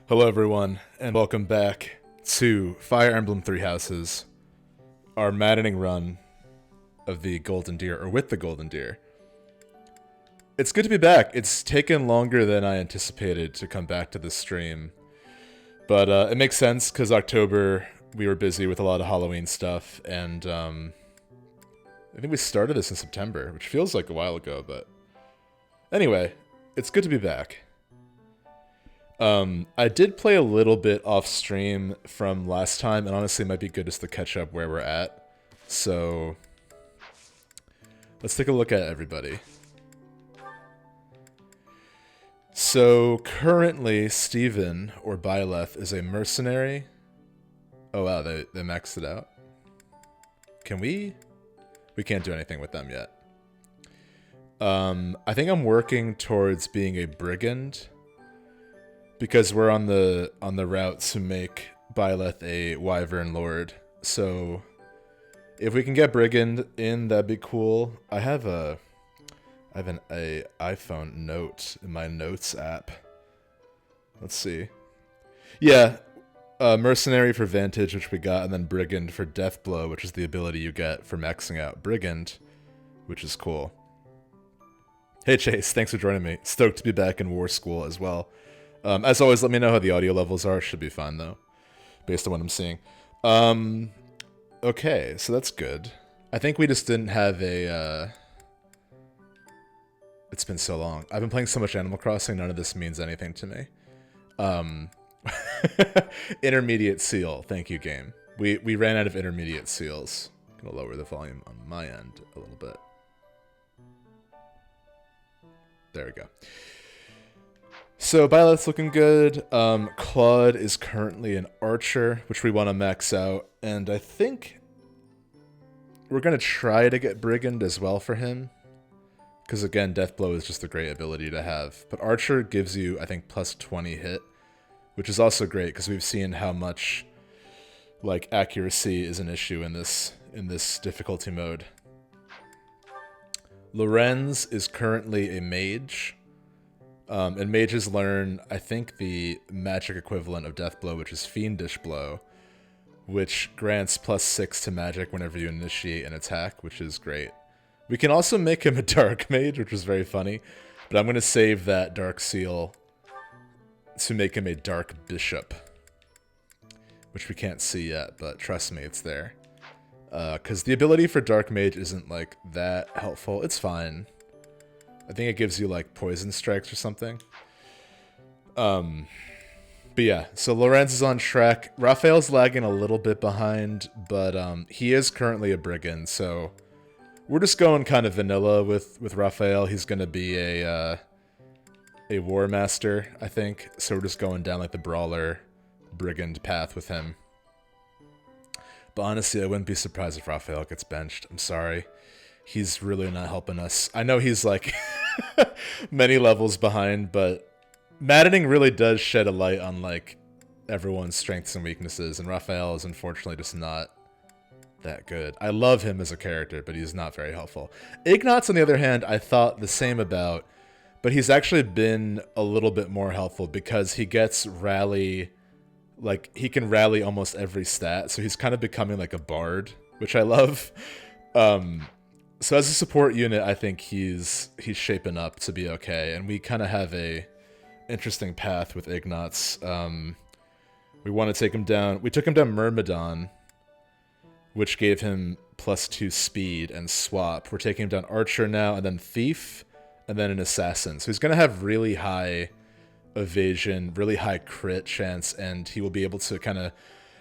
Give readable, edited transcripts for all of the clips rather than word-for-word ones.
Hello everyone, and welcome back to Fire Emblem Three Houses, our maddening run of the Golden Deer, or with the Golden Deer. It's good to be back. It's taken longer than I anticipated to come back to the stream, but it makes sense because October we were busy with a lot of Halloween stuff, and I think we started this in September, which feels like a while ago, but anyway, it's good to be back. I did play a little bit off stream from last time, and honestly it might be good just to catch up where we're at. So let's take a look at everybody. So currently Steven, or Byleth, is a mercenary. Oh wow, they maxed it out. Can we? We can't do anything with them yet. I think I'm working towards being a brigand, because we're on the route to make Byleth a Wyvern Lord. So if we can get Brigand in, that'd be cool. I have an iPhone note in my notes app. Let's see. Yeah, Mercenary for Vantage, which we got, and then Brigand for Death Blow, which is the ability you get for maxing out Brigand, which is cool. Hey Chase, thanks for joining me. Stoked to be back in War School as well. As always, let me know how the audio levels are. Should be fine, though, based on what I'm seeing. Okay, so that's good. I think we just didn't have a... It's been so long. I've been playing so much Animal Crossing, none of this means anything to me. Intermediate seal. Thank you, game. We ran out of intermediate seals. I'm going to lower the volume on my end a little bit. There we go. So Byleth's looking good. Claude is currently an archer, which we want to max out, and I think we're going to try to get Brigand as well for him, because again, Death Blow is just a great ability to have. But Archer gives you, I think, plus 20 hit, which is also great because we've seen how much like accuracy is an issue in this difficulty mode. Lorenz is currently a mage. And mages learn, I think, the magic equivalent of Death Blow, which is Fiendish Blow, which grants plus 6 to magic whenever you initiate an attack, which is great. We can also make him a Dark Mage, which is very funny, but I'm going to save that Dark Seal to make him a Dark Bishop, which we can't see yet, but trust me, it's there. Because the ability for Dark Mage isn't, like, that helpful. It's fine. I think it gives you like poison strikes or something. But yeah, so Lorenz is on track. Raphael's lagging a little bit behind, but he is currently a brigand, so we're just going kind of vanilla with Raphael. He's gonna be a war master, I think. So we're just going down like the brawler brigand path with him. But honestly, I wouldn't be surprised if Raphael gets benched. I'm sorry. He's really not helping us. I know he's like many levels behind, but Maddening really does shed a light on like everyone's strengths and weaknesses, and Raphael is unfortunately just not that good. I love him as a character, but he's not very helpful. Ignatz, on the other hand, I thought the same about, but he's actually been a little bit more helpful because he gets rally, like he can rally almost every stat, so he's kind of becoming like a bard, which I love. So as a support unit, I think he's shaping up to be okay, and we kind of have a interesting path with Ignatz. We want to take him down. We took him down Myrmidon, which gave him plus 2 speed and swap. We're taking him down Archer now, and then Thief, and then an Assassin. So he's going to have really high evasion, really high crit chance, and he will be able to kind of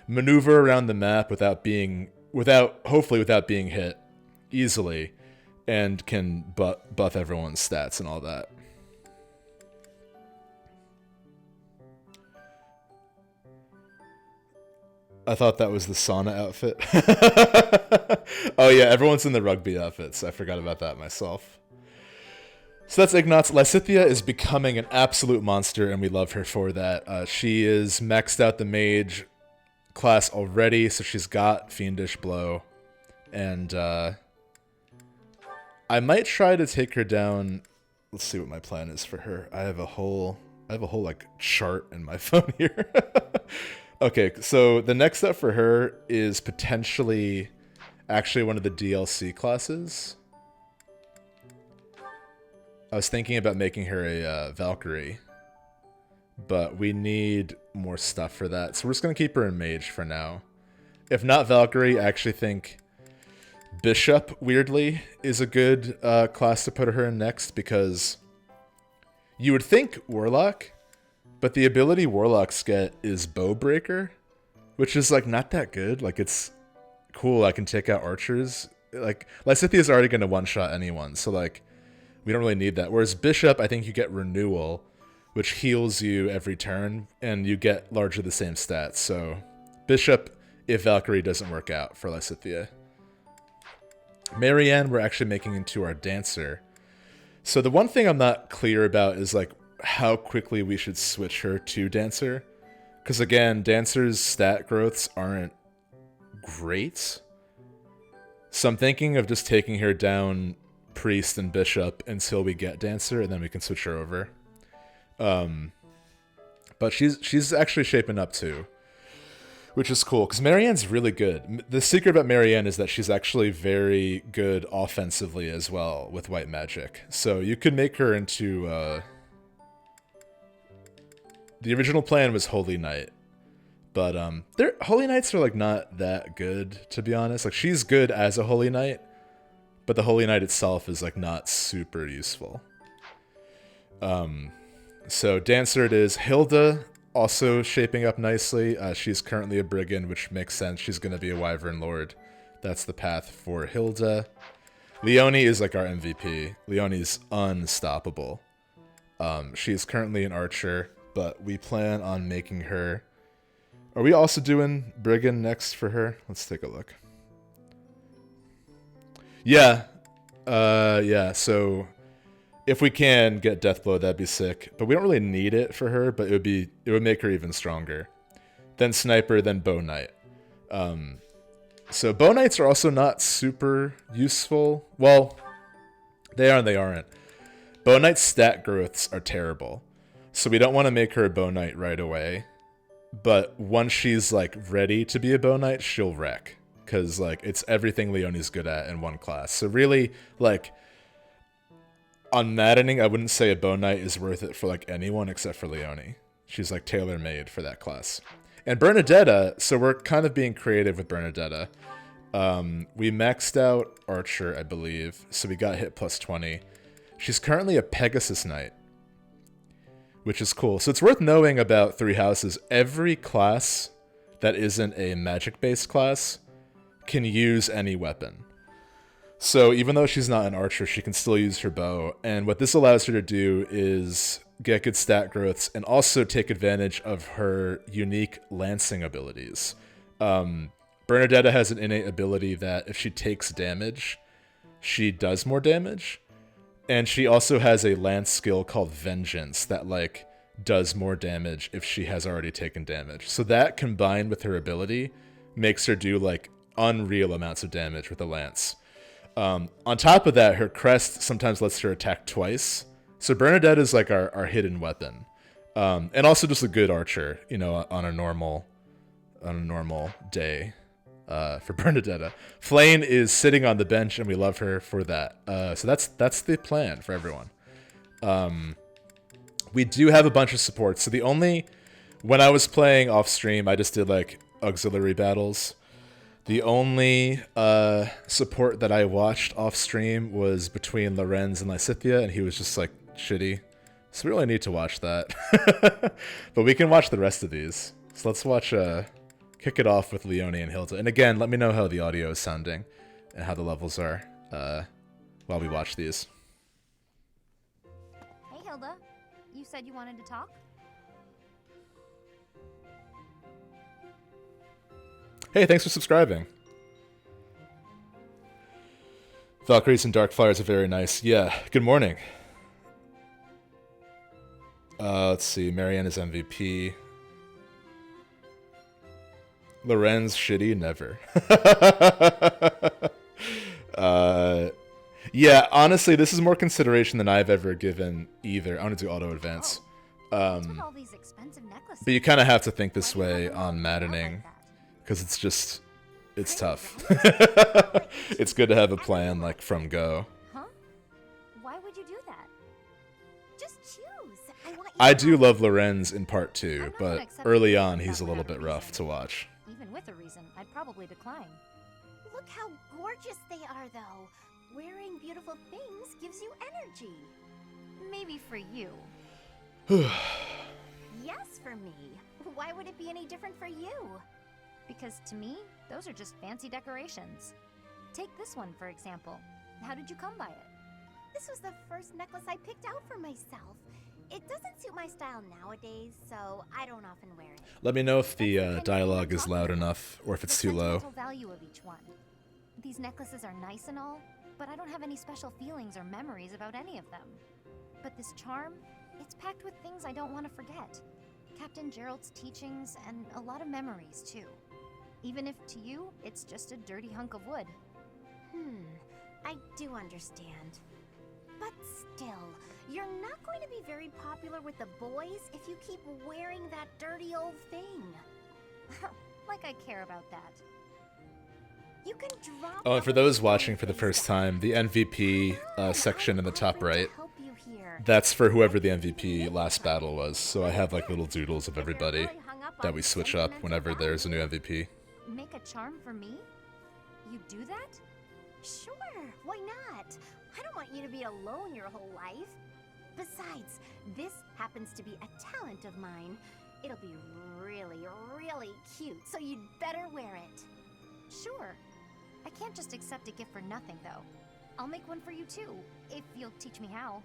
maneuver around the map hopefully without being hit easily, and can buff everyone's stats and all that. I thought that was the sauna outfit. Oh yeah, everyone's in the rugby outfits. I forgot about that myself. So that's Ignatz. Lysithea is becoming an absolute monster, and we love her for that. She is maxed out the mage class already, so she's got Fiendish Blow, and I might try to take her down. Let's see what my plan is for her. I have a whole I have a whole like chart in my phone here. Okay, so the next step for her is potentially actually one of the DLC classes. I was thinking about making her a Valkyrie, but we need more stuff for that. So we're just going to keep her in Mage for now. If not Valkyrie, I actually think Bishop, weirdly, is a good class to put her in next, because you would think Warlock, but the ability Warlocks get is Bowbreaker, which is like not that good. Like, it's cool, I can take out archers. Like, Lysithia's already going to one-shot anyone, so like, we don't really need that. Whereas Bishop, I think you get Renewal, which heals you every turn, and you get largely the same stats. So Bishop, if Valkyrie doesn't work out for Lysithia. Marianne, we're actually making into our Dancer. So the one thing I'm not clear about is like how quickly we should switch her to Dancer. Because again, Dancer's stat growths aren't great. So I'm thinking of just taking her down Priest and Bishop until we get Dancer, and then we can switch her over. But she's actually shaping up too, which is cool, because Marianne's really good. The secret about Marianne is that she's actually very good offensively as well with white magic. So you could make her into... the original plan was Holy Knight. But Holy Knights are like not that good, to be honest. Like, she's good as a Holy Knight, but the Holy Knight itself is like not super useful. So Dancer it is. Hilda, also shaping up nicely. She's currently a Brigand, which makes sense. She's going to be a Wyvern Lord. That's the path for Hilda. Leonie is like our MVP. Leonie's unstoppable. She's currently an Archer, but we plan on making her... Are we also doing Brigand next for her? Let's take a look. Yeah. Yeah, so... If we can get Deathblow, that'd be sick. But we don't really need it for her, but it would make her even stronger. Then Sniper, then Bow Knight. So Bow Knights are also not super useful. Well, they are and they aren't. Bow Knight's stat growths are terrible. So we don't want to make her a Bow Knight right away. But once she's like ready to be a Bow Knight, she'll wreck. Because like it's everything Leonie's good at in one class. So really, like... On Maddening, I wouldn't say a Bow Knight is worth it for like anyone except for Leonie. She's like tailor-made for that class. And Bernadetta, so we're kind of being creative with Bernadetta. We maxed out Archer, I believe, so we got hit plus 20. She's currently a Pegasus Knight, which is cool. So it's worth knowing about Three Houses. Every class that isn't a magic-based class can use any weapon. So even though she's not an archer, she can still use her bow. And what this allows her to do is get good stat growths and also take advantage of her unique lancing abilities. Bernadetta has an innate ability that if she takes damage, she does more damage. And she also has a lance skill called Vengeance that like does more damage if she has already taken damage. So that combined with her ability makes her do like unreal amounts of damage with the lance. On top of that, her crest sometimes lets her attack twice. So Bernadette is like our hidden weapon. And also just a good archer, you know, on a normal day for Bernadetta. Flane is sitting on the bench and we love her for that. So that's the plan for everyone. We do have a bunch of supports. So when I was playing off stream, I just did like auxiliary battles. The only support that I watched off stream was between Lorenz and Lysithia, and he was just like shitty. So we really need to watch that. But we can watch the rest of these. So let's watch, kick it off with Leonie and Hilton. And again, let me know how the audio is sounding and how the levels are while we watch these. Hey Hilda, you said you wanted to talk? Hey, thanks for subscribing. Valkyries and Darkflyers are very nice. Yeah, good morning. Let's see, Marianne is MVP. Lorenz, shitty, never. Yeah, honestly, this is more consideration than I've ever given either. I want to do auto advance. What's with all these expensive necklaces? But you kind of have to think this Why do you way have them on all Maddening, like that? because it's just, it's tough. Right? It's good to have a plan, like, from go. Huh? Why would you do that? Just choose. I want you I to do have- love Lorenz in part I'm 2, not gonna but accept early it on without he's a little whatever bit rough reason. to watch. Even with a reason, I'd probably decline. Look how gorgeous they are, though. Wearing beautiful things gives you energy. Maybe for you. Yes, for me. Why would it be any different for you? Because to me, those are just fancy decorations. Take this one, for example. How did you come by it? This was the first necklace I picked out for myself. It doesn't suit my style nowadays, so I don't often wear it. Let me know if the That's kind of dialogue thing I'm is loud talking about. enough, or if The it's too low. sentimental value of each one. These necklaces are nice and all, but I don't have any special feelings or memories about any of them. But this charm, it's packed with things I don't want to forget. Captain Gerald's teachings and a lot of memories, too. Even if to you, it's just a dirty hunk of wood. I do understand. But still, you're not going to be very popular with the boys if you keep wearing that dirty old thing. Like I care about that. You can drop. Oh, and for all those those watching for the things first down. time, the MVP Come section in the on, top I'm offering right, to help you here. that's for whoever the MVP last battle was. So I have like little doodles of If you're everybody really hung up that on we switch up sentimental whenever there's a new value, MVP. Make a charm for me? You do that? Sure, why not? I don't want you to be alone your whole life. Besides, this happens to be a talent of mine. It'll be really, really cute, so you'd better wear it. Sure. I can't just accept a gift for nothing, though. I'll make one for you, too, if you'll teach me how.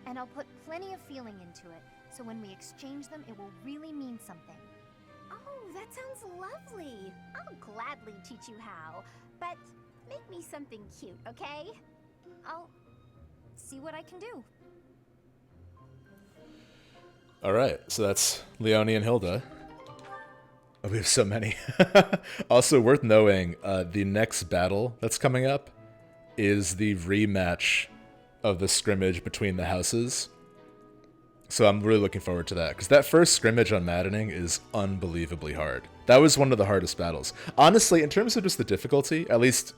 And I'll put plenty of feeling into it, so when we exchange them, it will really mean something. Oh, that sounds lovely. I'll gladly teach you how, but make me something cute, okay? I'll see what I can do. Alright, so that's Leonie and Hilda. Oh, we have so many. Also worth knowing, the next battle that's coming up is the rematch of the scrimmage between the houses. So I'm really looking forward to that, because that first scrimmage on Maddening is unbelievably hard. That was one of the hardest battles. Honestly, in terms of just the difficulty, at least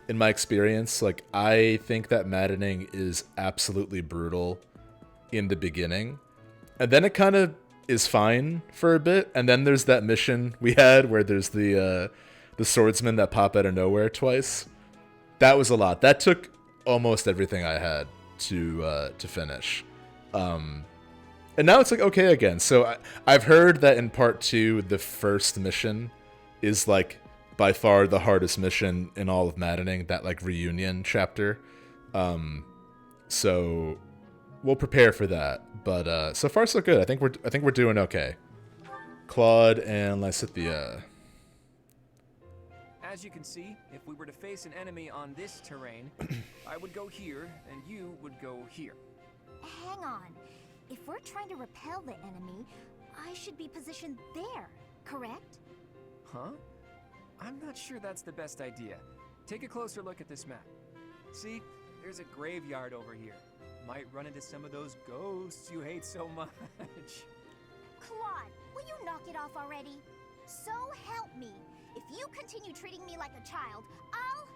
in my experience, like, I think that Maddening is absolutely brutal in the beginning. And then it kind of is fine for a bit, and then there's that mission we had where there's the swordsmen that pop out of nowhere twice. That was a lot. That took almost everything I had to finish. And now it's like okay again. So I've heard that in part 2, the first mission is like by far the hardest mission in all of Maddening. That like reunion chapter. So we'll prepare for that. But so far so good. I think we're doing okay. Claude and Lysithia. As you can see, if we were to face an enemy on this terrain, I would go here, and you would go here. Hang on. If we're trying to repel the enemy, I should be positioned there, correct? Huh? I'm not sure that's the best idea. Take a closer look at this map. See, there's a graveyard over here. Might run into some of those ghosts you hate so much. Claude, will you knock it off already? So help me. If you continue treating me like a child, I'll...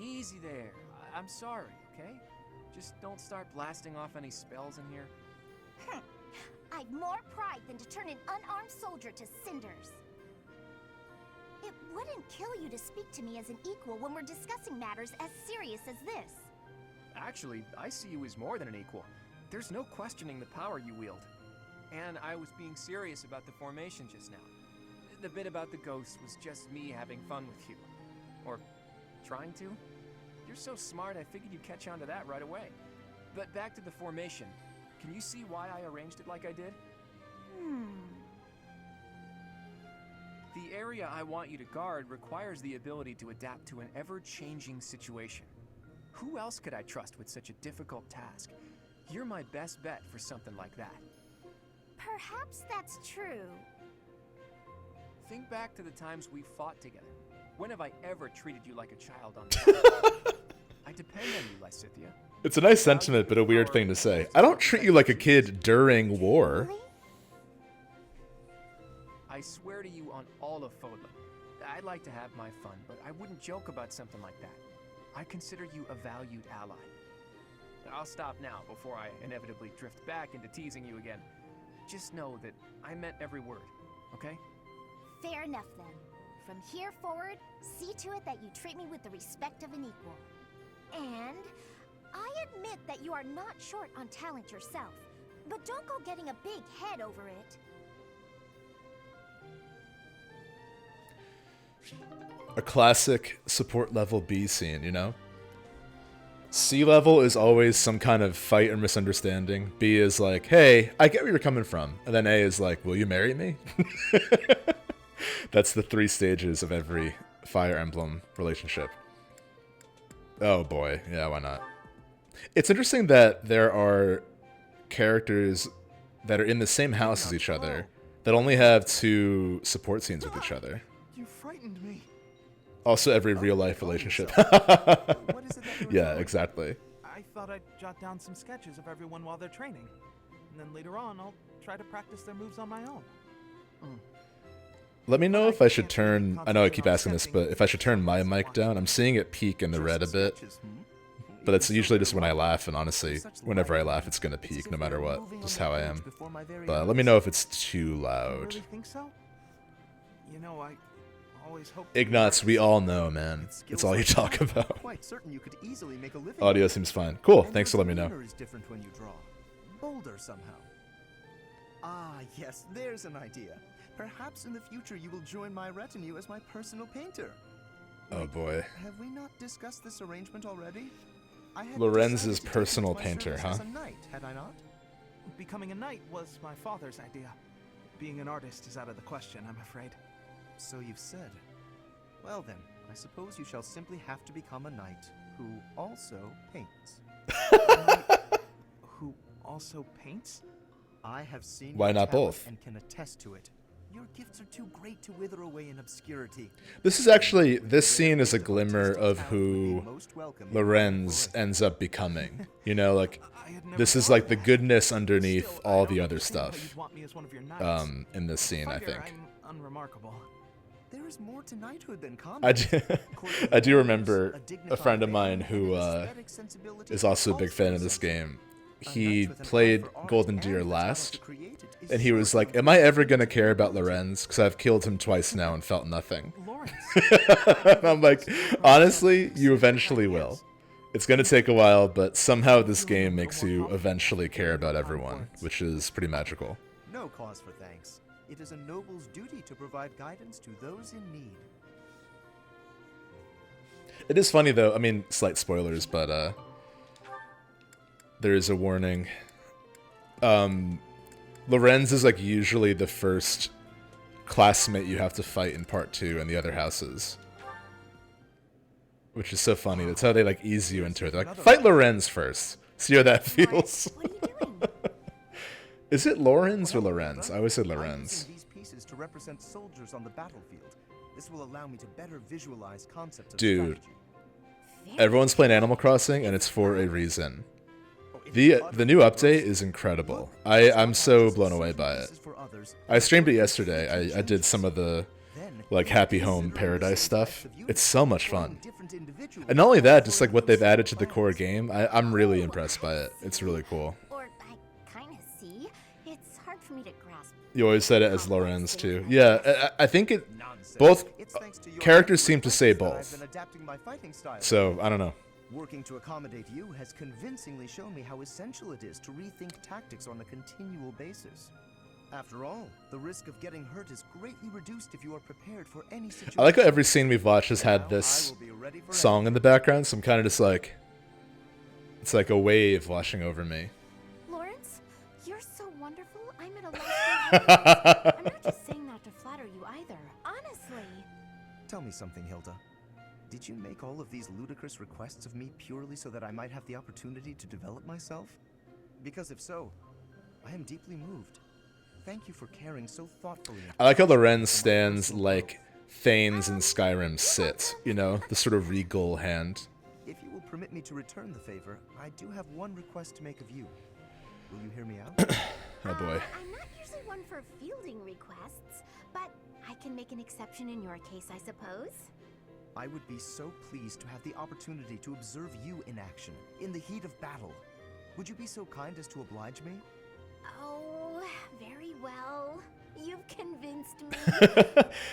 Easy there. I'm sorry, okay? Just don't start blasting off any spells in here. I've more pride than to turn an unarmed soldier to cinders. It wouldn't kill you to speak to me as an equal when we're discussing matters as serious as this. Actually, I see you as more than an equal. There's no questioning the power you wield. And I was being serious about the formation just now. The bit about the ghosts was just me having fun with you. Or trying to. You're so smart, I figured you'd catch on to that right away. But back to the formation. Can you see why I arranged it like I did? The area I want you to guard requires the ability to adapt to an ever-changing situation. Who else could I trust with such a difficult task? You're my best bet for something like that. Perhaps that's true. Think back to the times we fought together. When have I ever treated you like a child on the I depend on you, Lysithia. It's a nice sentiment, but a weird thing to say. I don't treat you like a kid during war. Really? I swear to you on all of Fodla, I'd like to have my fun, but I wouldn't joke about something like that. I consider you a valued ally. I'll stop now before I inevitably drift back into teasing you again. Just know that I meant every word, okay? Fair enough then. From here forward, see to it that you treat me with the respect of an equal. And I admit that you are not short on talent yourself, but don't go getting a big head over it. A classic support level B scene, you know? C level is always some kind of fight or misunderstanding. B is like, hey, I get where you're coming from. And then A is like, will you marry me? That's the 3 stages of every Fire Emblem relationship. Oh boy, yeah, why not? It's interesting that there are characters that are in the same house as each other that only have 2 support scenes with each other. You frightened me. Also, every real-life relationship. What is it that you were Yeah, doing? exactly. I thought I'd jot down some sketches of everyone while they're training. And then later on, I'll try to practice their moves on my own. Let me know if I should turn... I know I keep asking this, but if I should turn my mic down. I'm seeing it peak in the red a bit. But it's usually just when I laugh, and honestly, whenever I laugh, it's gonna peak no matter what. Just how I am. But let me know if it's too You loud. really think so? You know, I always hope. Ignatz, we all know, man. It's all you talk about. Quite certain you could easily make a living. Audio seems fine. Cool, And thanks for your letting me know. demeanor is different when you draw. Bolder somehow. Ah, yes, there's an idea. Perhaps in the future you will join my retinue as my personal painter. Oh Wait, boy. have we not discussed this arrangement already? I had Lorenz's decided to take personal into my painter, service huh? as a knight, had I not? Becoming a knight was my father's idea. Being an artist is out of the question, I'm afraid. So you've said. Well then, I suppose you shall simply have to become a knight who also paints. Who also paints? I have seen Why your not talent both? and can attest to it. Your gifts are too great to wither away in obscurity. This is actually... This scene is a glimmer of who Lorenz ends up becoming. You know, like... I had never This is thought like of the that. goodness underneath Still, I all don't the other understand how stuff. you'd want me as one of your knights. In this scene, I Fighter, think. I'm unremarkable. There is more to knighthood than I combat. do, According to I do Radiance, remember a dignified friend of mine being who and an aesthetic sensibility is also a big fan of also this essential. game. A He knight with an eye played for art Golden and Deer the talent last, to create it is and he was sure like, to am I ever going to care about Lorenz? Because I've killed him twice now and felt nothing. Lawrence. And I'm like, honestly, you eventually will. It's going to take a while, but somehow this game makes you eventually care about everyone, which is pretty magical. No cause for thanks. It is a noble's duty to provide guidance to those in need. It is funny though, I mean, slight spoilers, but there is a warning. Lorenz is like usually the first classmate you have to fight in part 2 in the other houses. Which is so funny. That's how they like ease you into it. They're like, fight Lorenz first. See how that feels. What are you doing? Is it Lorenz or Lorenz? I always said I'm Lorenz. using these pieces to represent soldiers on the battlefield. This will allow me to better visualize concepts of Dude. strategy. Everyone's playing Animal Crossing, and it's for a reason. The new update is incredible. I'm so blown away by it. I streamed it yesterday. I did some of the like Happy Home Paradise stuff. It's so much fun. And not only that, just like what they've added to the core game, I'm really impressed by it. It's really cool. Or I kind of see. It's hard for me to grasp. You always said it as Lorenz too. Yeah, I think it. Both characters seem to say both. So I don't know. Working to accommodate you has convincingly shown me how essential it is to rethink tactics on a continual basis. After all, the risk of getting hurt is greatly reduced if you are prepared for any situation. I like how every scene we've watched has had this song in the background, so I'm kind of just like, it's like a wave washing over me. Lawrence, you're so wonderful. I'm at a loss for words. I'm not just saying that to flatter you either. Honestly. Tell me something, Hilda. Did you make all of these ludicrous requests of me purely so that I might have the opportunity to develop myself? Because if so, I am deeply moved. Thank you for caring so thoughtfully. I like how Lorenz stands like Thanes in Skyrim sit, you know, the sort of regal hand. If you will permit me to return the favor, I do have one request to make of you. Will you hear me out? Oh boy. I'm not usually one for fielding requests, but can make an exception in your case, I suppose. I would be so pleased to have the opportunity to observe you in action, in the heat of battle. Would you be so kind as to oblige me? Oh, very well. You've convinced me.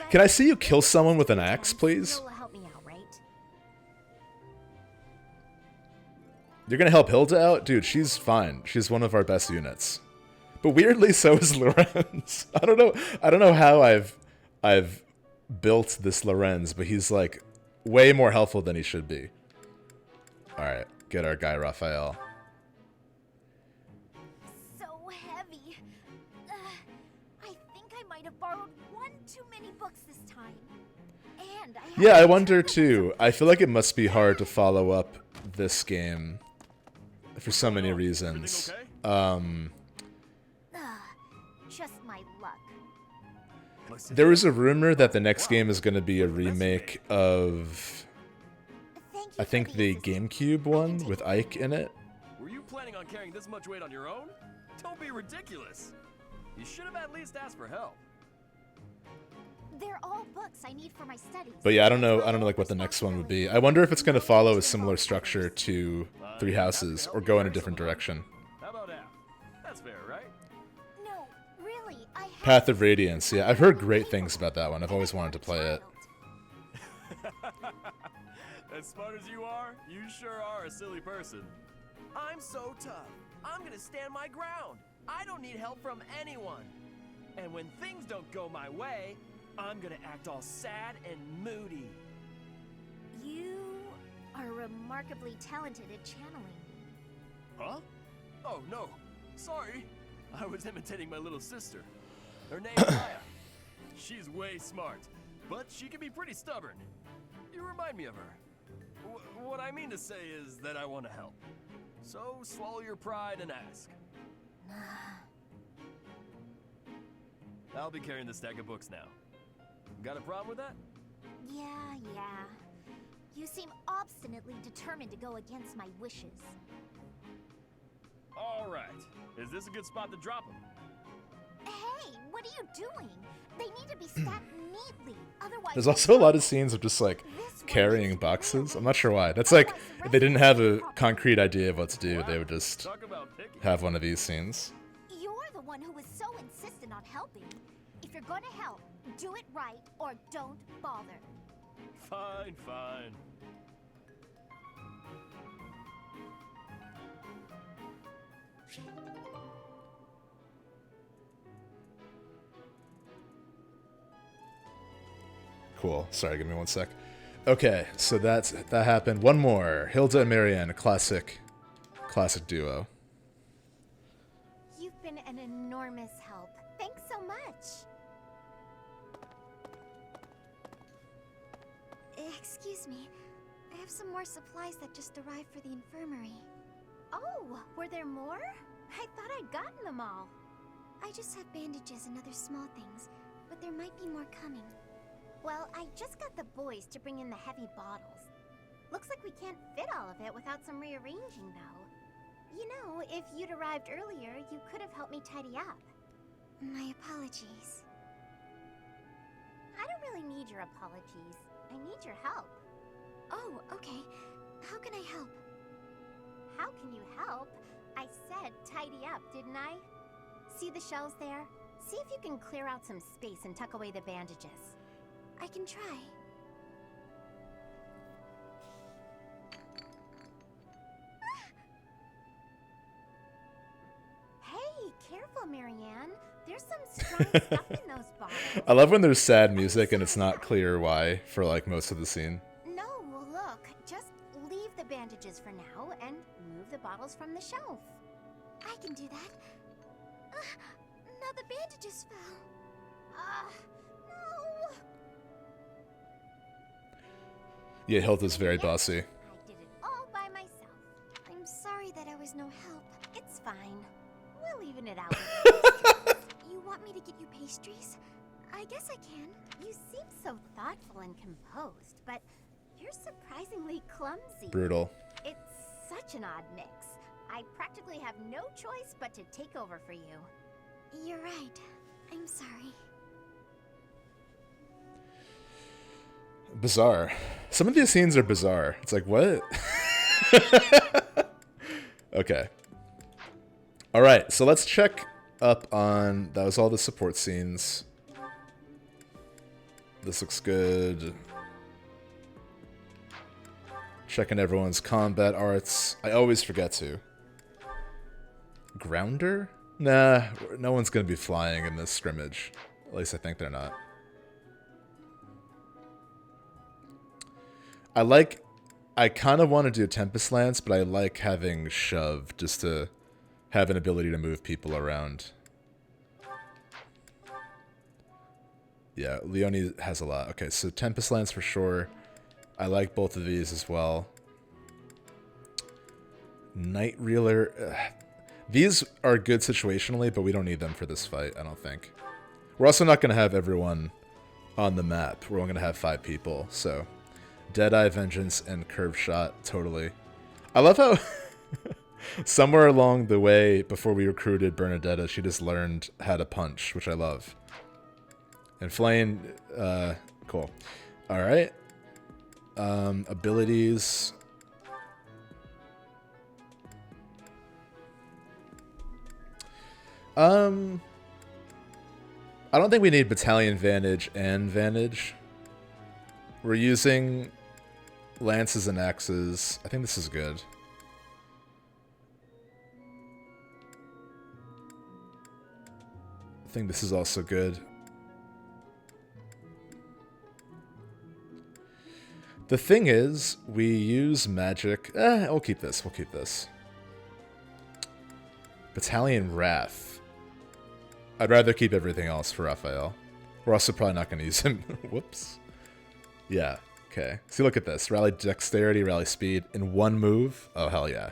Can I see you kill someone with an axe, please? You'll help me out, right? You're gonna help Hilda out? Dude, she's fine. She's one of our best units. But weirdly, so is Lorenz. I don't know how I've built this Lorenz, but he's like way more helpful than he should be. Alright, get our guy Raphael. So heavy. I think I might have borrowed one too many books this time. And Yeah, I wonder too. I feel like it must be hard to follow up this game for so many reasons. Just my luck. There was a rumor that the next game is going to be a remake of, Thank you I think, for the assistance. GameCube one with Ike in it. Were you planning on carrying this much weight on your own? Don't be ridiculous. You should have at least asked for help. They're all books I need for my studies. But yeah, I don't know like what the next one would be. I wonder if it's going to follow a similar structure to Three Houses or go in a different direction. How about that? That's fair, right? No, really, I have Path of Radiance. Yeah, I've heard great things about that one. I've always wanted to play it. As smart as you are, you sure are a silly person. I'm so tough. I'm gonna stand my ground. I don't need help from anyone. And when things don't go my way, I'm gonna act all sad and moody. You are remarkably talented at channeling. Huh? Oh, no. Sorry. I was imitating my little sister. Her name's Maya. She's way smart, but she can be pretty stubborn. You remind me of her. What I mean to say is that I want to help. So swallow your pride and ask. I'll be carrying the stack of books now. Got a problem with that? Yeah. You seem obstinately determined to go against my wishes. All right. Is this a good spot to drop them? Hey, what are you doing? They need to be stacked neatly. Otherwise, There's also a lot of scenes of just like carrying boxes. I'm not sure why. That's like, if they didn't have a concrete idea of what to do, they would just Talk about picky. have one of these scenes. You're the one who was so insistent on helping. If you're going to help, do it right or don't bother. Fine. Cool. Sorry, give me one sec. Okay, so that happened. One more. Hilda and Marianne, a classic duo. You've been an enormous help. Thanks so much. Excuse me. I have some more supplies that just arrived for the infirmary. Oh, were there more? I thought I'd gotten them all. I just have bandages and other small things, but there might be more coming. Well, I just got the boys to bring in the heavy bottles. Looks like we can't fit all of it without some rearranging, though. You know, if you'd arrived earlier, you could have helped me tidy up. My apologies. I don't really need your apologies. I need your help. Oh, okay. How can I help? How can you help? I said tidy up, didn't I? See the shelves there? See if you can clear out some space and tuck away the bandages. I can try. Hey, careful, Marianne. There's some strong stuff in those bottles. I love when there's sad music and it's not clear why for like most of the scene. No, look, just leave the bandages for now and move the bottles from the shelf. I can do that. Now the bandages fell. No. Yeah, Hilda's very bossy. I did it all by myself. I'm sorry that I was no help. It's fine. We'll even it out. You want me to get you pastries? I guess I can. You seem so thoughtful and composed, but you're surprisingly clumsy. Brutal. It's such an odd mix. I practically have no choice but to take over for you. You're right. I'm sorry. Bizarre. Some of these scenes are bizarre. It's like, what? Okay. Alright, so let's check up on... That was all the support scenes. This looks good. Checking everyone's combat arts. I always forget to. Grounder? Nah, no one's gonna be flying in this scrimmage. At least I think they're not. I kind of want to do Tempest Lance, but I like having Shove just to have an ability to move people around. Yeah, Leonie has a lot. Okay, so Tempest Lance for sure. I like both of these as well. Night Reeler. These are good situationally, but we don't need them for this fight, I don't think. We're also not going to have everyone on the map. We're only going to have 5 people, so... Deadeye, Vengeance, and Curve Shot, totally. I love how somewhere along the way, before we recruited Bernadetta, she just learned how to punch, which I love. And Flame, cool. Alright. Abilities. I don't think we need Battalion Vantage and Vantage. We're using lances and axes. I think this is good. I think this is also good. The thing is, we use magic. We'll keep this. We'll keep this. Battalion Wrath. I'd rather keep everything else for Raphael. We're also probably not going to use him. Whoops. Yeah, okay. See, look at this. Rally Dexterity, Rally Speed in one move. Oh, hell yeah.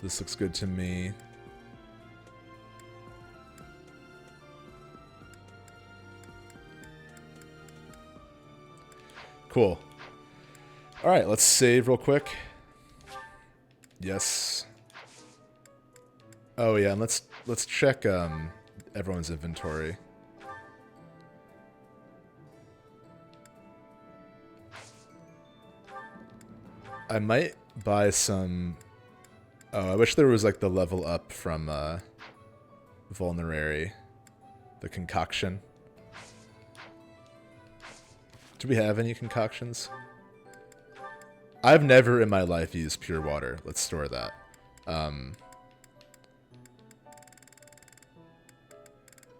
This looks good to me. Cool. Alright, let's save real quick. Yes. Oh yeah, and let's check everyone's inventory. I might buy some... Oh, I wish there was like the level up from Vulnerary. The concoction. Do we have any concoctions? I've never in my life used pure water. Let's store that.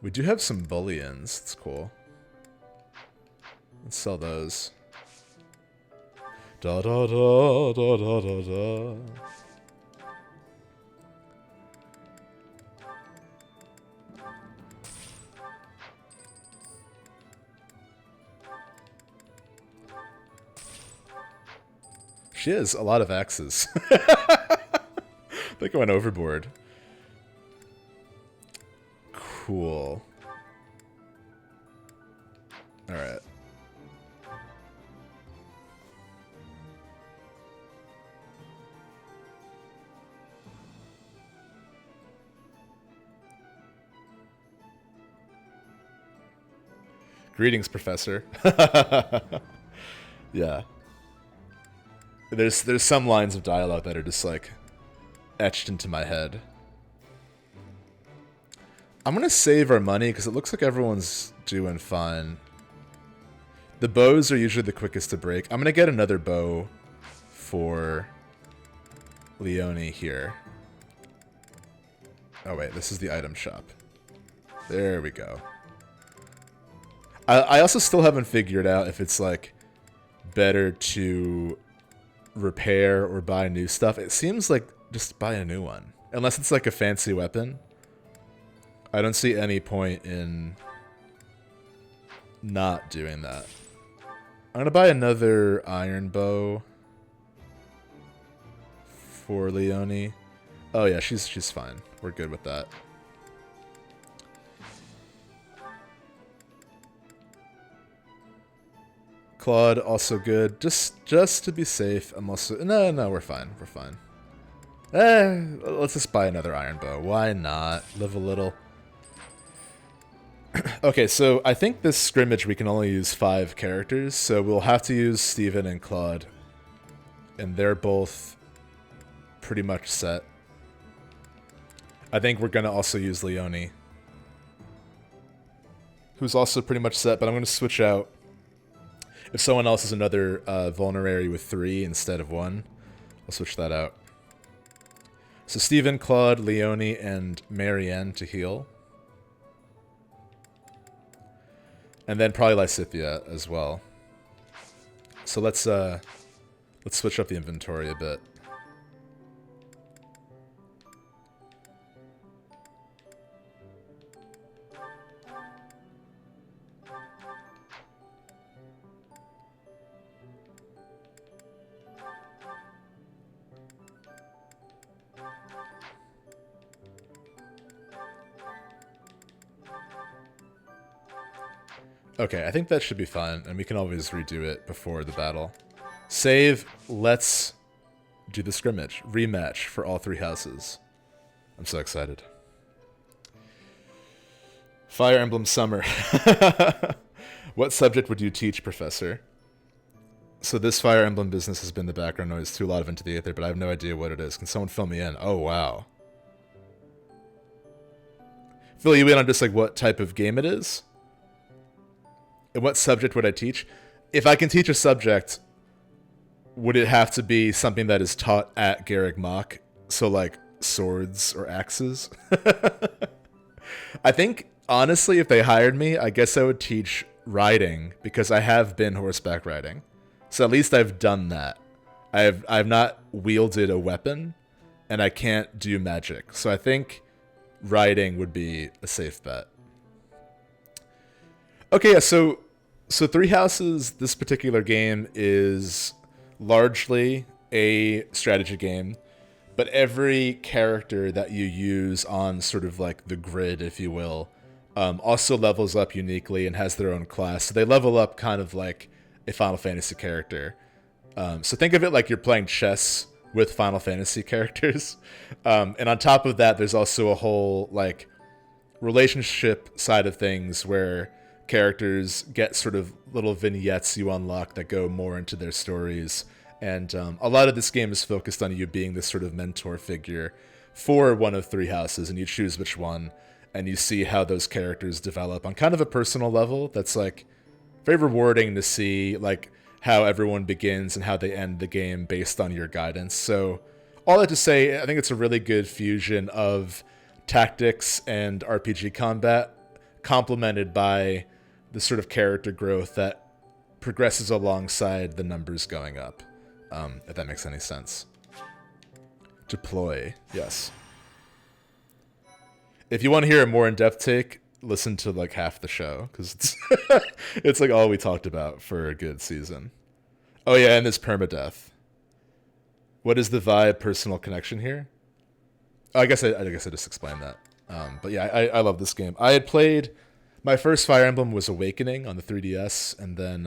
We do have some bullions. That's cool. Let's sell those. Da da da da da da da. She has a lot of axes. I think I went overboard. Cool. Alright. Greetings, Professor. Yeah. There's some lines of dialogue that are just like etched into my head. I'm gonna save our money because it looks like everyone's doing fine. The bows are usually the quickest to break. I'm gonna get another bow for Leonie here. Oh wait, this is the item shop. There we go. I also still haven't figured out if it's like better to repair or buy new stuff. It seems like just buy a new one. Unless it's like a fancy weapon. I don't see any point in not doing that. I'm gonna buy another iron bow for Leonie. Oh yeah, she's fine. We're good with that. Claude also good. Just to be safe. I'm also no, we're fine. We're fine. Let's just buy another iron bow. Why not? Live a little. Okay, so I think this scrimmage we can only use 5 characters, so we'll have to use Steven and Claude. And they're both pretty much set. I think we're going to also use Leonie, who's also pretty much set, but I'm going to switch out. If someone else is another vulnerary with 3 instead of 1, I'll switch that out. So Steven, Claude, Leonie, and Marianne to heal. And then probably Lysithia as well. So let's switch up the inventory a bit. Okay, I think that should be fine, and we can always redo it before the battle. Save, let's do the scrimmage. Rematch for all 3 houses. I'm so excited. Fire Emblem Summer. What subject would you teach, Professor? So this Fire Emblem business has been the background noise to a lot of Into the Aether, but I have no idea what it is. Can someone fill me in? Oh, wow. Fill you in on just like what type of game it is? And what subject would I teach? If I can teach a subject, would it have to be something that is taught at Garreg Mach? So like swords or axes? I think, honestly, if they hired me, I guess I would teach riding, because I have been horseback riding. So at least I've done that. I've not wielded a weapon, and I can't do magic. So I think riding would be a safe bet. Okay, yeah, so 3 Houses, this particular game is largely a strategy game, but every character that you use on sort of like the grid, if you will, also levels up uniquely and has their own class. So they level up kind of like a Final Fantasy character. So think of it like you're playing chess with Final Fantasy characters. And on top of that, there's also a whole like relationship side of things where characters get sort of little vignettes you unlock that go more into their stories. And a lot of this game is focused on you being this sort of mentor figure for one of 3 houses, and you choose which one, and you see how those characters develop on kind of a personal level. That's like very rewarding to see like how everyone begins and how they end the game based on your guidance. So all that to say, I think it's a really good fusion of tactics and RPG combat, complemented by the sort of character growth that progresses alongside the numbers going up, if that makes any sense. Deploy, yes. If you want to hear a more in-depth take, listen to like half the show, because it's, it's like all we talked about for a good season. Oh yeah, and there's permadeath. What is the vibe personal connection here? Oh, I guess I just explained that. But yeah, I love this game. I had played... My first Fire Emblem was Awakening on the 3DS, and then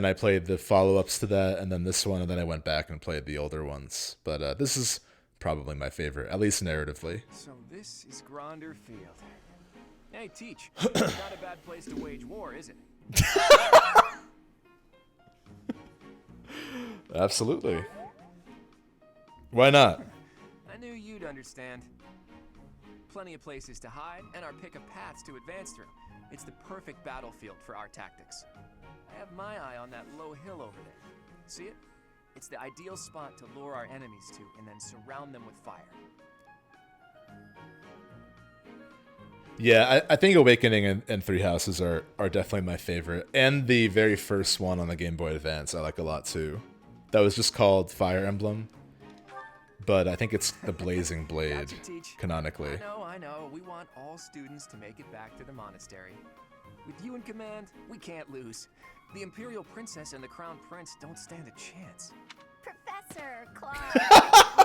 I played the follow-ups to that, and then this one, and then I went back and played the older ones. But this is probably my favorite, at least narratively. So this is Gronder Field. Hey, Teach. Not a bad place to wage war, is it? Absolutely. Why not? I knew you'd understand. Plenty of places to hide, and our pick of paths to advance through. It's the perfect battlefield for our tactics. I have my eye on that low hill over there. See it? It's the ideal spot to lure our enemies to, and then surround them with fire. Yeah, I think Awakening and 3 Houses are definitely my favorite. And the very first one on the Game Boy Advance I like a lot too. That was just called Fire Emblem. But I think it's the Blazing Blade, Gotcha, Teach. canonically. I know. We want all students to make it back to the monastery. With you in command, we can't lose. The Imperial Princess and the Crown Prince don't stand a chance. Professor Claude,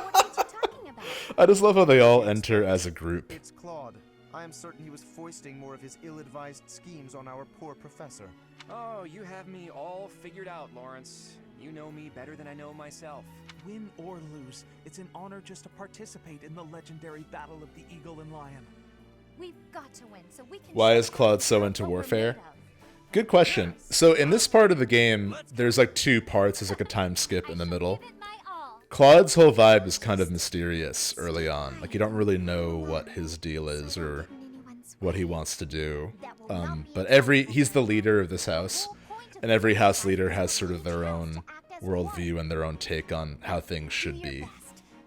what are you talking about? I just love how they all enter as a group. It's Claude. I am certain he was foisting more of his ill-advised schemes on our poor professor. Oh, you have me all figured out, Lawrence. You know me better than I know myself. Win or lose, it's an honor just to participate in the legendary battle of the Eagle and Lion. We've got to win, so we can. Why show is Claude so what into we're warfare? made of. Good question. So in this part of the game, there's like 2 parts. There's like a time skip in the middle. Give it my all. Claude's whole vibe is kind of mysterious early on. Like, you don't really know what his deal is or what he wants to do. But he's the leader of this house, and every house leader has sort of their own worldview and their own take on how things should be.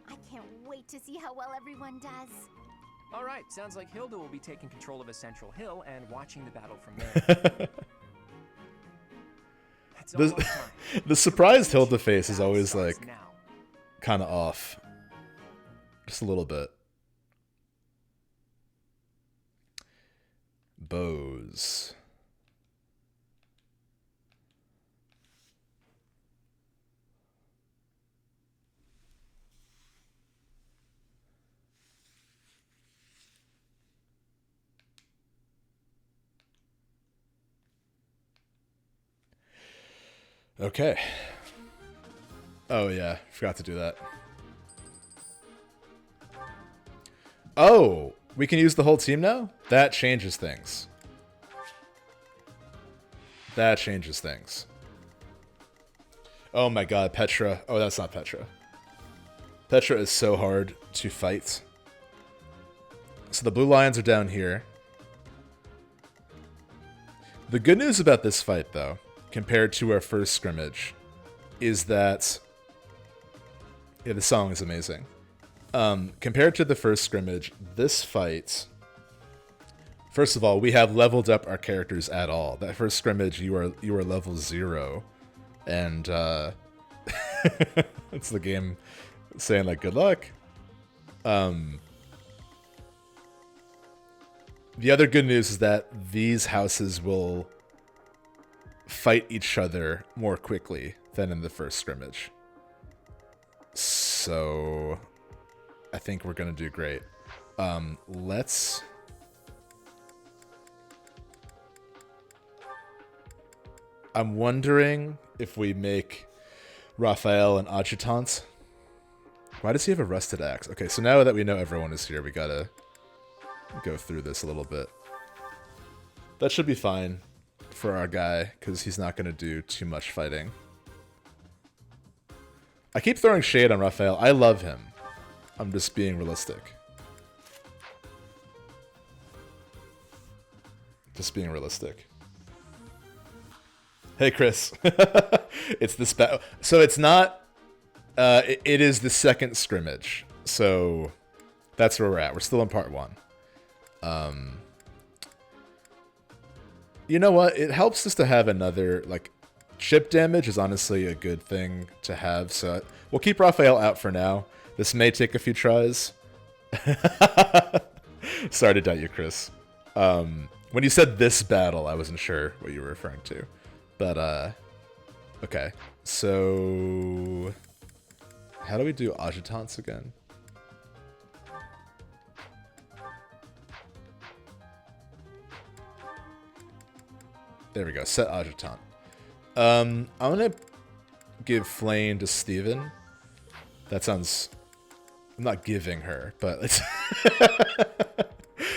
I can't wait to see how well everyone does. All right, sounds like Hilda will be taking control of a central hill and watching the battle from there. It's almost time. The surprised Hilda face is always Starts like now. kind of off. Just a little bit. Bows. Okay. Oh yeah, forgot to do that. Oh, we can use the whole team now? That changes things. That changes things. Oh my god, Petra. Oh, that's not Petra. Petra is so hard to fight. So the blue lions are down here. The good news about this fight, though, compared to our first scrimmage, is that... Yeah, the song is amazing. Compared to the first scrimmage, this fight... First of all, we have leveled up our characters at all. That first scrimmage, you are level 0. And, it's the game saying, like, good luck. The other good news is that these houses will fight each other more quickly than in the first scrimmage. So I think we're gonna do great. Let's... I'm wondering if we make Raphael an adjutant. Why does he have a rusted axe? Okay, so now that we know everyone is here, we gotta go through this a little bit. That should be fine for our guy, because he's not going to do too much fighting. I keep throwing shade on Raphael. I love him. I'm just being realistic. Just being realistic. Hey, Chris. It's this so it's not... it is the second scrimmage. So that's where we're at. We're still in part 1. You know what? It helps us to have another, like, chip damage is honestly a good thing to have. So we'll keep Raphael out for now. This may take a few tries. Sorry to doubt you, Chris. When you said this battle, I wasn't sure what you were referring to. But, okay. So, how do we do adjutants again? There we go. Set adjutant. I'm gonna give Flame to Steven. That sounds... I'm not giving her, but it's...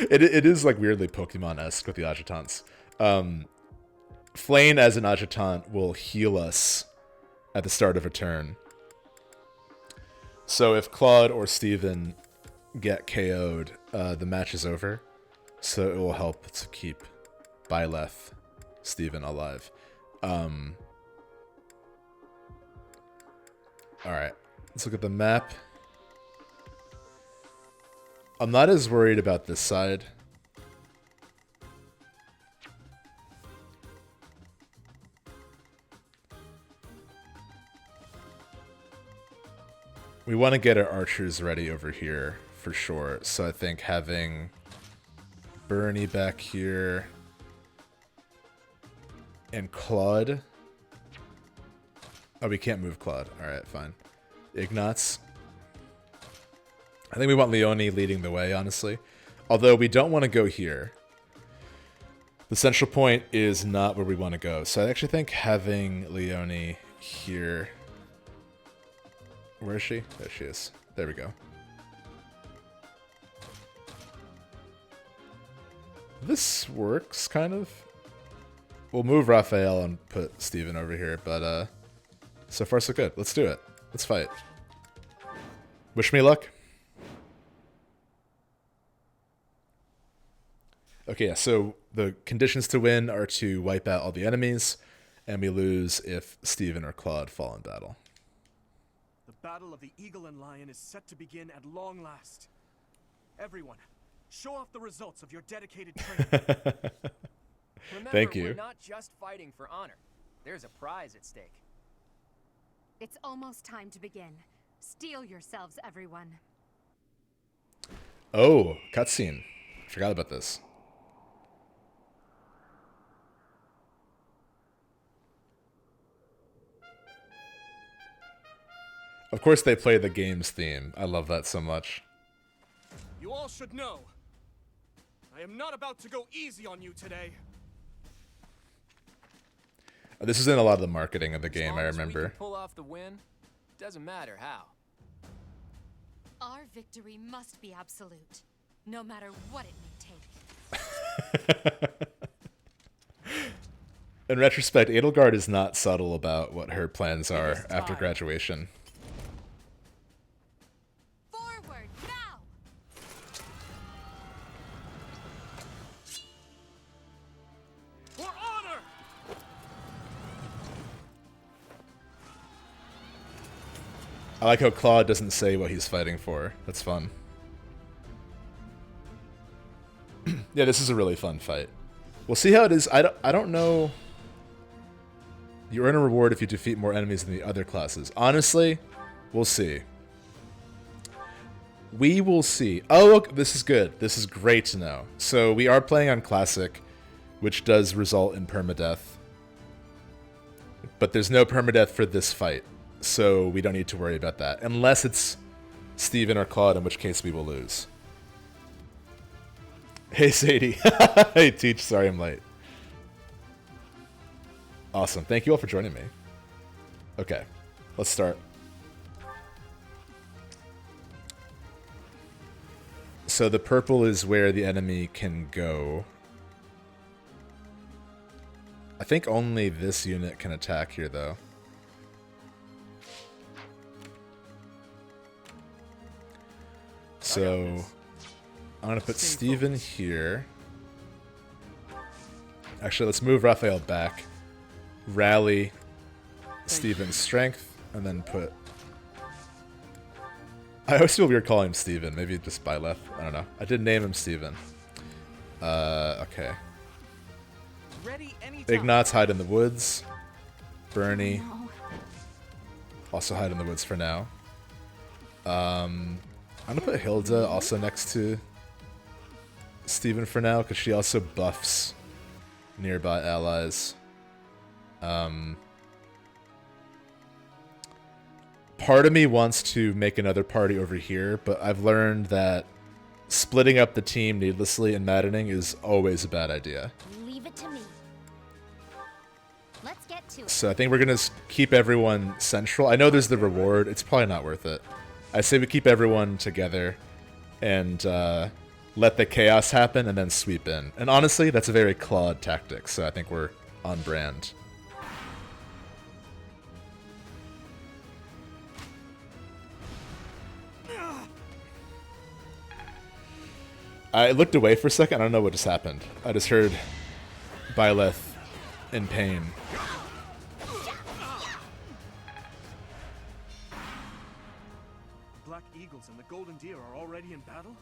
it is like weirdly Pokemon-esque with the adjutants. Flame as an adjutant will heal us at the start of a turn. So if Claude or Steven get KO'd, the match is over. So it will help to keep Byleth, Steven alive. Alright, let's look at the map. I'm not as worried about this side. We want to get our archers ready over here for sure. So I think having Bernie back here and Claude. Oh, we can't move Claude. Alright, fine. Ignatz. I think we want Leonie leading the way, honestly. Although we don't want to go here. The central point is not where we want to go. So I actually think having Leonie here. Where is she? There she is. There we go. This works, kind of. We'll move Raphael and put Steven over here, but so far so good. Let's do it. Let's fight. Wish me luck. Okay, yeah, so the conditions to win are to wipe out all the enemies, and we lose if Steven or Claude fall in battle. The battle of the Eagle and Lion is set to begin at long last. Everyone, show off the results of your dedicated training. Remember, Thank you. we're not just fighting for honor. There's a prize at stake. It's almost time to begin. Steel yourselves, everyone. Oh, cutscene. Forgot about this. Of course they play the game's theme. I love that so much. You all should know, I am not about to go easy on you today. This is in a lot of the marketing of the As game, long I as we remember. can pull off the win, doesn't matter how. Our victory must be absolute, no matter what it may take. In retrospect, Edelgard is not subtle about what her plans are is after time. graduation. Forward, now! For honor! I like how Claude doesn't say what he's fighting for. That's fun. Yeah, this is a really fun fight. We'll see how it is. I don't know. You earn a reward if you defeat more enemies than the other classes. Honestly, we'll see. We will see. Oh, look, this is good. This is great to know. So we are playing on Classic, which does result in permadeath. But there's no permadeath for this fight, so we don't need to worry about that. Unless it's Steven or Claude, in which case we will lose. Hey, Sadie. Hey, Teach. Sorry I'm late. Awesome. Thank you all for joining me. Okay, let's start. So the purple is where the enemy can go. I think only this unit can attack here, though. So I'm going to put Steven here. Actually, let's move Raphael back. Rally Steven's strength, and then put... I always feel weird calling him Steven. Maybe just Byleth. I don't know. I did name him Steven. Okay. Ready anytime. Ignatz, hide in the woods. Bernie. Also hide in the woods for now. I'm going to put Hilda also next to Steven for now, because she also buffs nearby allies. Part of me wants to make another party over here, but I've learned that splitting up the team needlessly in Maddening is always a bad idea. Leave it to me. Let's get to it. So I think we're going to keep everyone central. I know there's the reward. It's probably not worth it. I say we keep everyone together and let the chaos happen and then sweep in. And honestly, that's a very Claude tactic, so I think we're on brand. I looked away for a second. I don't know what just happened. I just heard Byleth in pain. Black Eagles and the Golden Deer are already in battle?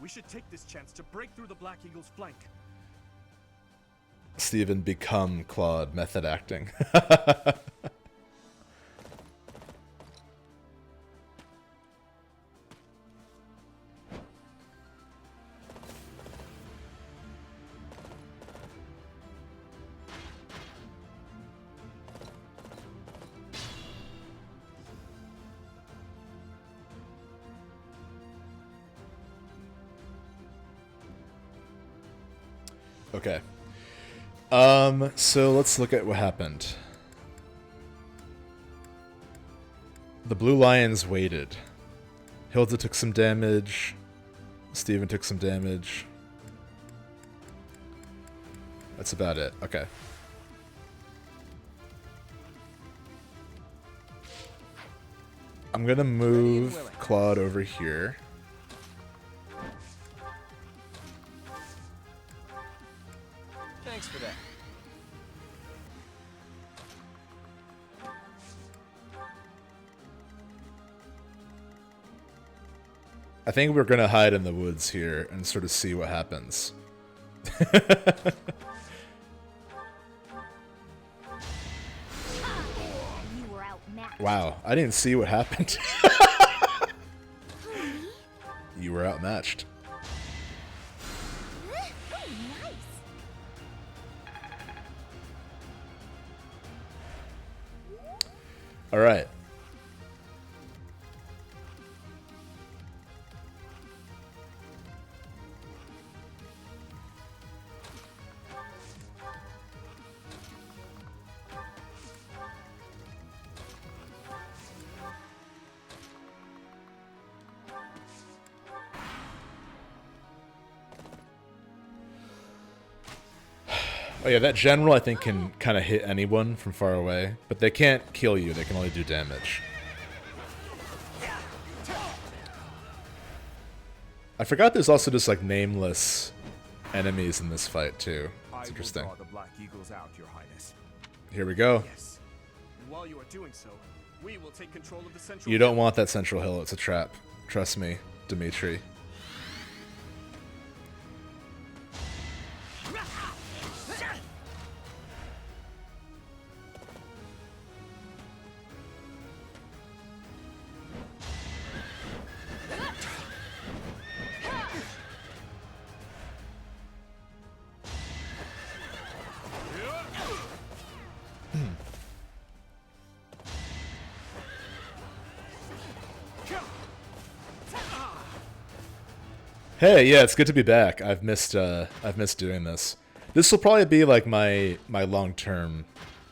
We should take this chance to break through the Black Eagle's flank. Steven, become Claude, method acting. Okay. So let's look at what happened. Blue Lions waited. Hilda took some damage. Steven took some damage. That's about it. Okay. I'm gonna move Claude over here. Thanks for that. I think we're gonna hide in the woods here and sort of see what happens. You were outmatched. Wow, I didn't see what happened. You were outmatched. Oh, nice. All right. Oh yeah, that general I think can kind of hit anyone from far away, but they can't kill you, they can only do damage. I forgot there's also just like nameless enemies in this fight too. It's interesting. I will draw the Black Eagles out, Your Highness. Here we go. Yes. And while you are doing so, we will take control of the central. You don't want that central hill, it's a trap. Trust me, Dimitri. Hey, yeah, it's good to be back. I've missed doing this. This will probably be like my long-term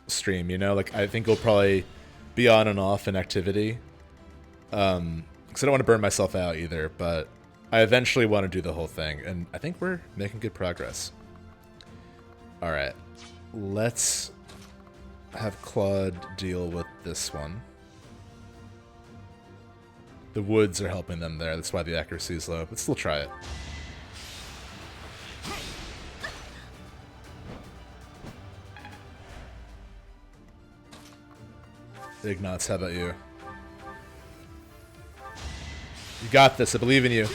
stream, you know? Like I think it'll probably be on and off in activity. Cuz I don't want to burn myself out either, but I eventually want to do the whole thing and I think we're making good progress. All right. Let's have Claude deal with this one. The woods are helping them there, that's why the accuracy is low, but still try it. Ignatz, how about you? You got this, I believe in you.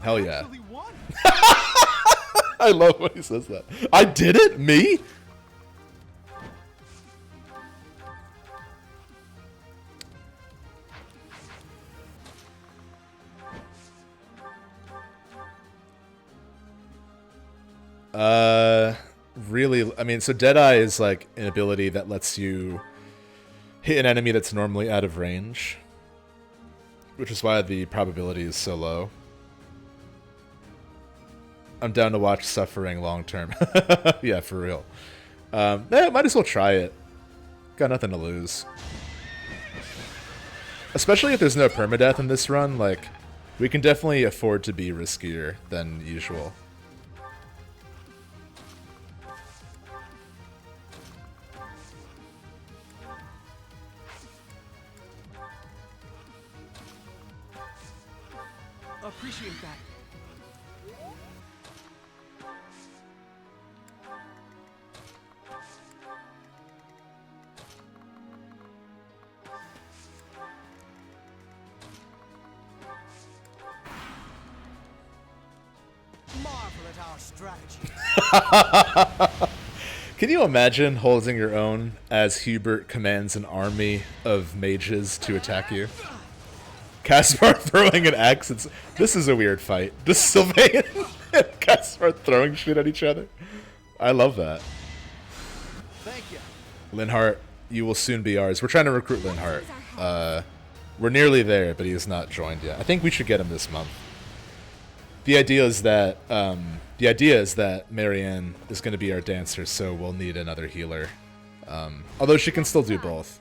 Hell yeah. I love when he says that. I did it? Me? Really, I mean, so Deadeye is like an ability that lets you hit an enemy that's normally out of range, which is why the probability is so low. I'm down to watch Suffering long term. Yeah, for real. Yeah, might as well try it. Got nothing to lose. Especially if there's no permadeath in this run, like, we can definitely afford to be riskier than usual. Appreciate that. Marvel at our strategy. Can you imagine holding your own as Hubert commands an army of mages to attack you? Caspar throwing an axe. This is a weird fight. This Sylvain and Caspar throwing shit at each other. I love that. Thank you. Linhart, you will soon be ours. We're trying to recruit Linhart. We're nearly there, but he has not joined yet. I think we should get him this month. The idea is that Marianne is going to be our dancer, so we'll need another healer. Although she can still do both.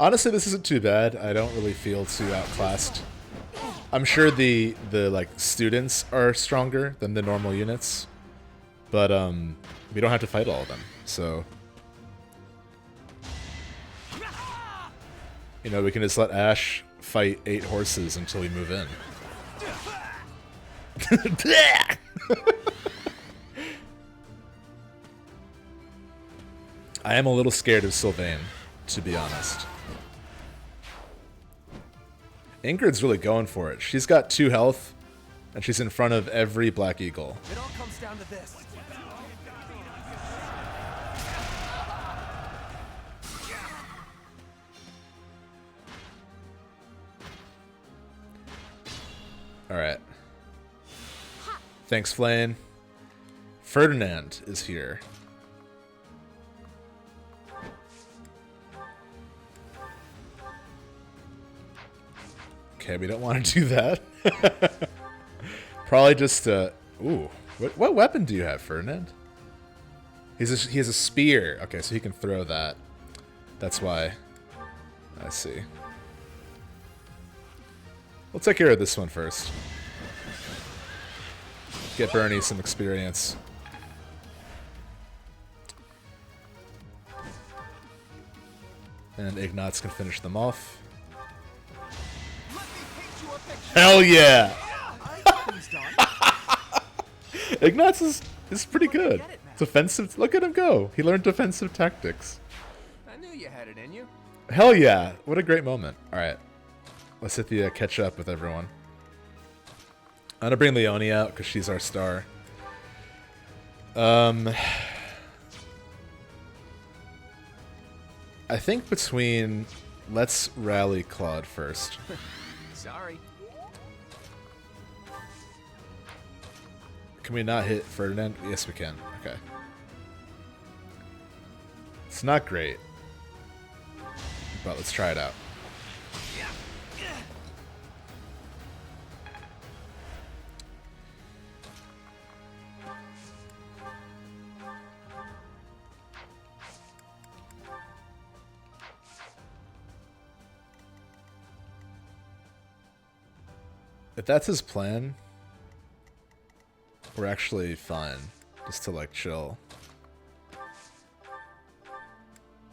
Honestly, this isn't too bad. I don't really feel too outclassed. I'm sure the like students are stronger than the normal units, but we don't have to fight all of them. So you know, we can just let Ash fight 8 horses until we move in. I am a little scared of Sylvain, to be honest. Ingrid's really going for it. She's got 2 health, and she's in front of every Black Eagle. It all comes down to this. Alright. Thanks, Flane. Ferdinand is here. Okay, we don't want to do that. Probably just, ooh. What weapon do you have, Ferdinand? He has a spear. Okay, so he can throw that. That's why. I see. We'll take care of this one first. Get Bernie some experience. And Ignatz can finish them off. Hell yeah! Ignatz is pretty good. Defensive. Look at him go. He learned defensive tactics. I knew you had it in you. Hell yeah! What a great moment. All right, let's hit the catch up with everyone. I'm gonna bring Leonie out because she's our star. I think between let's rally Claude first. Sorry. Can we not hit Ferdinand? Yes, we can. Okay. It's not great, but let's try it out. If that's his plan, we're actually fine. Just to like chill.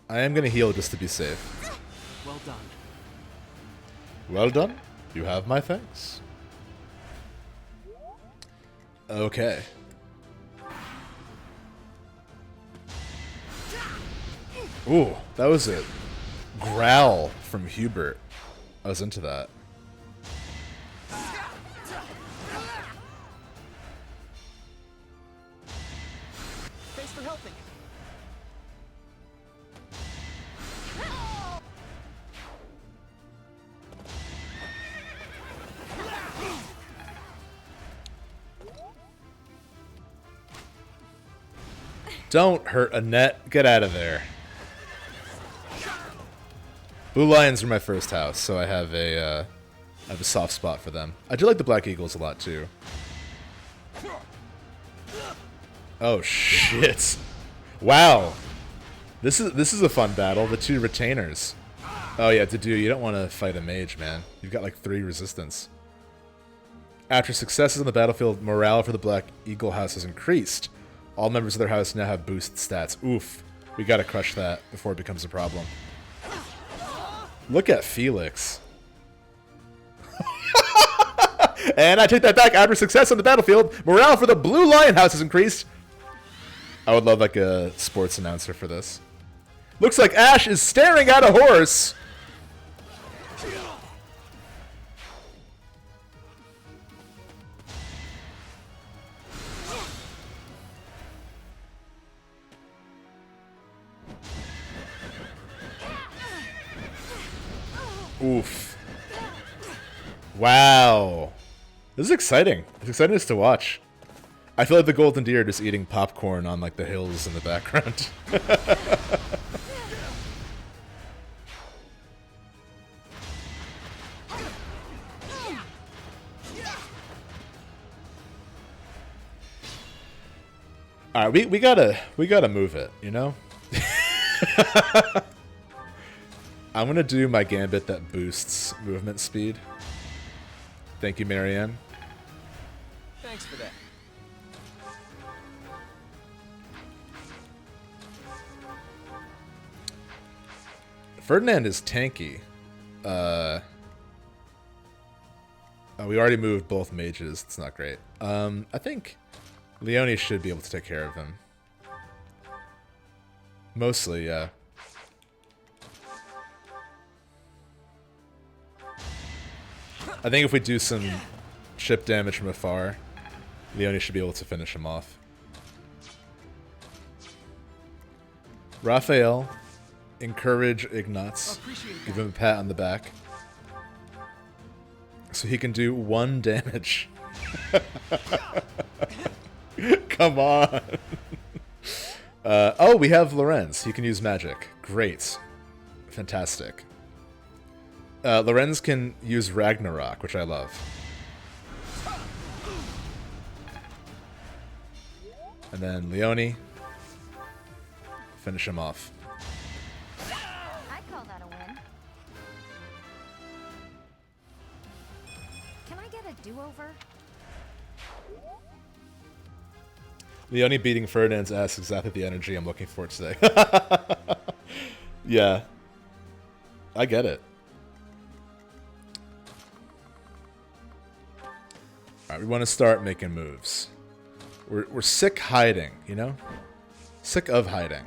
I am gonna heal just to be safe. Well done. Well done. You have my thanks. Okay. Ooh, that was a growl from Hubert. I was into that. Thanks for helping. Don't hurt Annette. Get out of there. Blue Lions are my first house, so I have a soft spot for them. I do like the Black Eagles a lot too. Oh shit! Wow, this is a fun battle. The 2 retainers. Oh yeah, you don't want to fight a mage, man. You've got like 3 resistance. After successes on the battlefield, morale for the Black Eagle house has increased. All members of their house now have boosted stats. Oof, we gotta crush that before it becomes a problem. Look at Felix. And I take that back. After success on the battlefield, morale for the Blue Lion house has increased. I would love like a sports announcer for this. Looks like Ash is staring at a horse. Oof. Wow. This is exciting. It's exciting just to watch. I feel like the golden deer are just eating popcorn on like the hills in the background. All right, we gotta move it, you know. I'm gonna do my gambit that boosts movement speed. Thank you, Marianne. Thanks for that. Ferdinand is tanky. Oh, we already moved both mages. It's not great. I think Leonie should be able to take care of him. Mostly, yeah. I think if we do some chip damage from afar, Leonie should be able to finish him off. Raphael, encourage Ignatz. Give him a pat on the back. So he can do 1 damage. Come on. Oh, we have Lorenz. He can use magic. Great. Fantastic. Lorenz can use Ragnarok, which I love. And then Leonie. Finish him off. I'd call that a win. Can I get a do-over? Leonie beating Ferdinand's ass is exactly the energy I'm looking for today. Yeah. I get it. Alright, we want to start making moves. We're sick hiding, you know? Sick of hiding.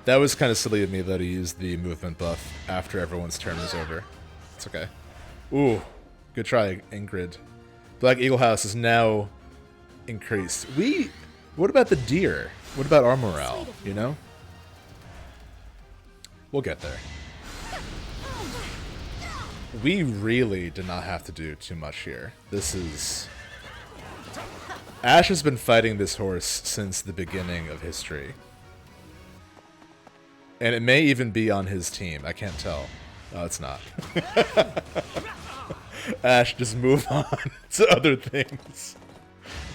That was kind of silly of me that he used the movement buff after everyone's turn was over. It's okay. Ooh, good try, Ingrid. Black Eagle House is now increased. What about the deer? What about our morale, you know? We'll get there. We really did not have to do too much here. This is... Ash has been fighting this horse since the beginning of history. And it may even be on his team. I can't tell. No, it's not. Ash, just move on to other things.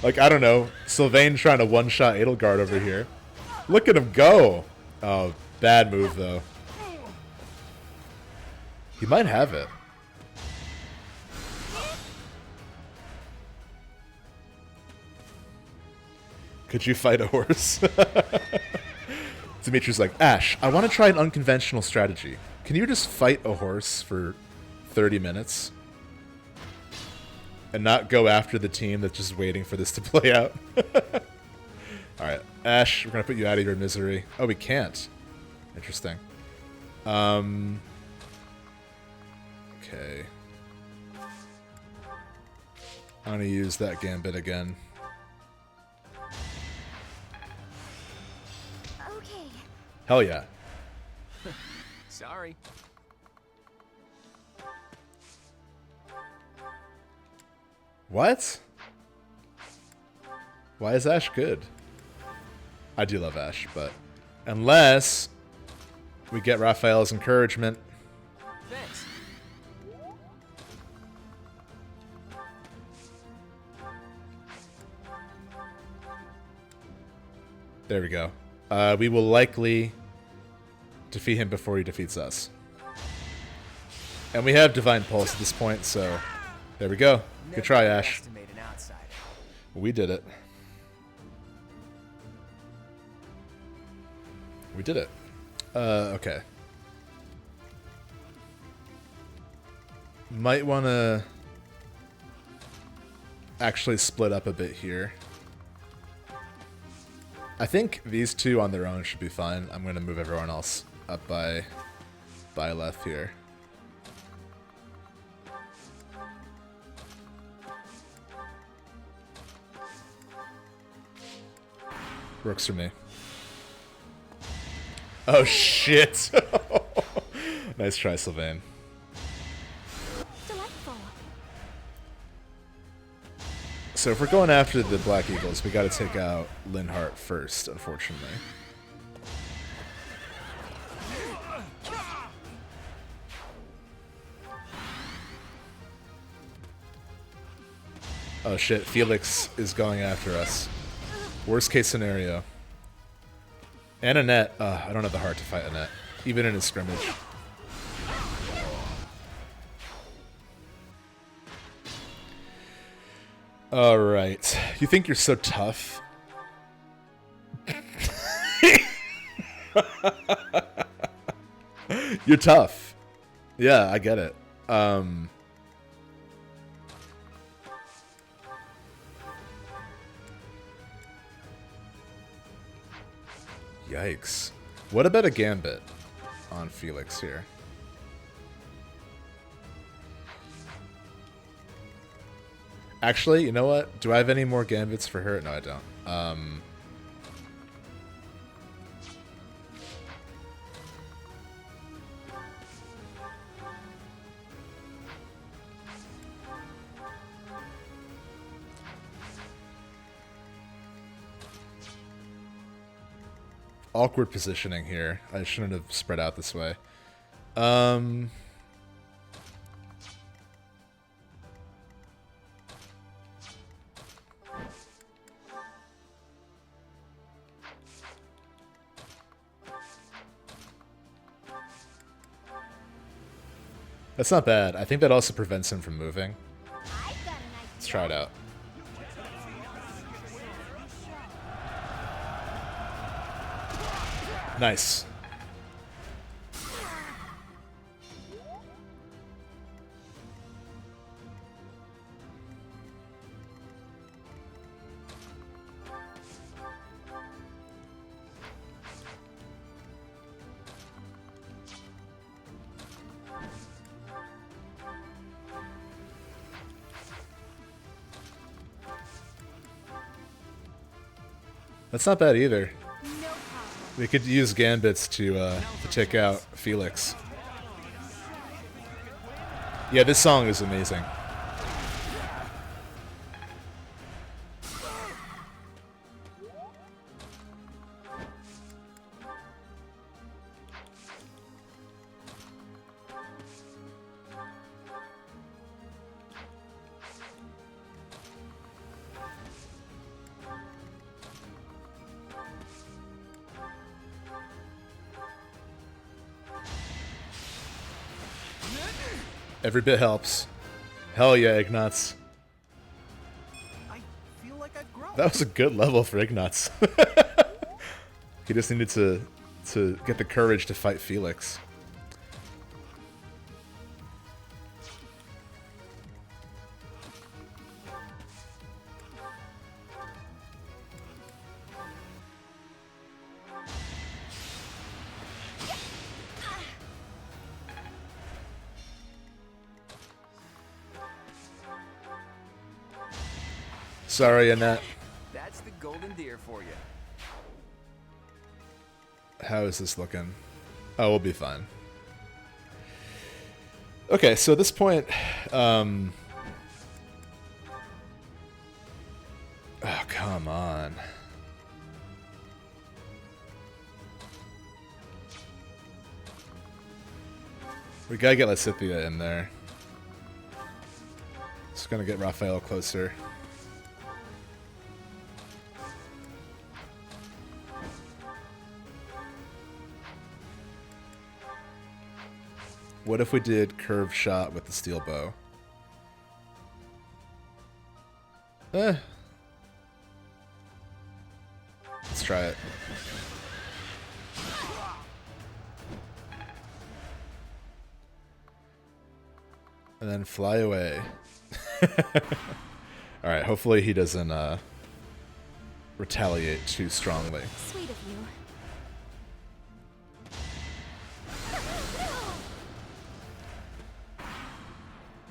Like, I don't know. Sylvain trying to one-shot Edelgard over here. Look at him go! Oh, bad move, though. He might have it. Could you fight a horse? Dimitri's like, Ash, I want to try an unconventional strategy. Can you just fight a horse for 30 minutes? And not go after the team that's just waiting for this to play out? Alright, Ash, we're going to put you out of your misery. Oh, we can't. Interesting. Okay. I'm going to use that gambit again. Okay. Hell yeah. Sorry. What? Why is Ash good? I do love Ash, but unless we get Raphael's encouragement. Thanks. There we go. We will likely defeat him before he defeats us. And we have Divine Pulse at this point, so there we go. Good try, Ash. We did it. We did it. Okay. Might want to actually split up a bit here. I think these two on their own should be fine. I'm going to move everyone else up by left here. Works for me. Oh shit! Nice try, Sylvain. Delightful. So if we're going after the Black Eagles, we got to take out Linhardt first, unfortunately. Oh shit, Felix is going after us. Worst case scenario. And Annette. I don't have the heart to fight Annette, even in a scrimmage. Alright. You think you're so tough? You're tough. Yeah, I get it. Yikes. What about a Gambit on Felix here? Actually, you know what? Do I have any more Gambits for her? No, I don't. Awkward positioning here. I shouldn't have spread out this way. That's not bad. I think that also prevents him from moving. Let's try it out. Nice. That's not bad either. We could use Gambits to take out Felix. Yeah, this song is amazing. Every bit helps. Hell yeah, Ignatz. I feel like I've grown. That was a good level for Ignatz. He just needed to get the courage to fight Felix. Sorry, Annette. That's the golden deer for you. How is this looking? Oh, we'll be fine. Okay, so at this point, oh, come on. We gotta get Lysithea in there. Just gonna get Raphael closer. What if we did curved shot with the steel bow? Let's try it. And then fly away. Alright, hopefully he doesn't retaliate too strongly. Sweet of you.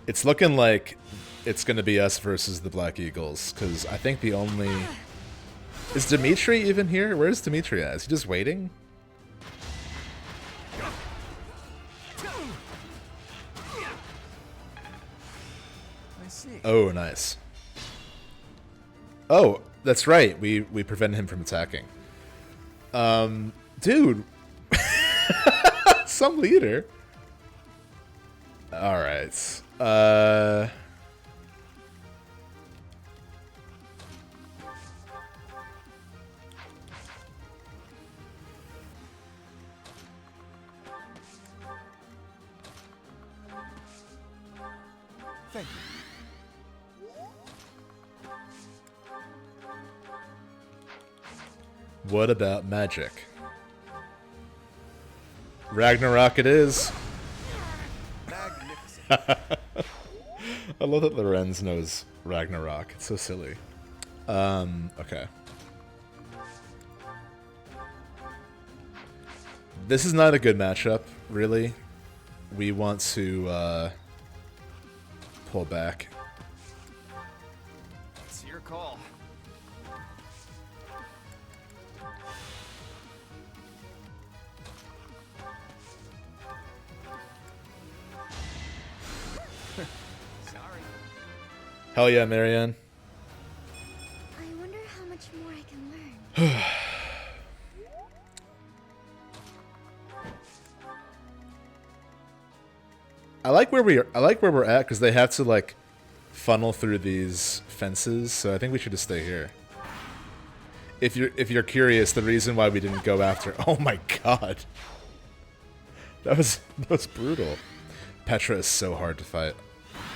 It's looking like it's going to be us versus the Black Eagles, because I think the only... Is Dimitri even here? Where's Dimitri at? Is he just waiting? I see. Oh, nice. Oh, that's right. We prevented him from attacking. Dude. Some leader. All right. What about magic? Ragnarok it is. I love that Lorenz knows Ragnarok. It's so silly. Okay. This is not a good matchup, really. We want to pull back. It's your call. Sorry. Hell yeah, Marianne. I wonder how much more I can learn. I like where we're at because they have to like funnel through these fences, so I think we should just stay here. If you're curious, the reason why we didn't go after oh my god. That was brutal. Petra is so hard to fight.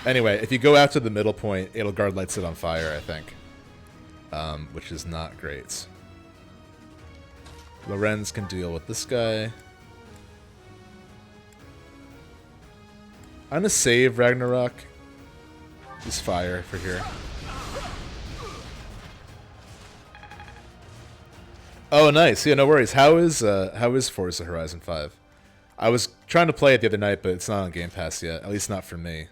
Anyway, if you go after the middle point, Edelgard lights it on fire, I think. Which is not great. Lorenz can deal with this guy. I'm gonna save Ragnarok. Use fire for here. Oh, nice. Yeah, no worries. How is Forza Horizon 5? I was trying to play it the other night, but it's not on Game Pass yet. At least not for me.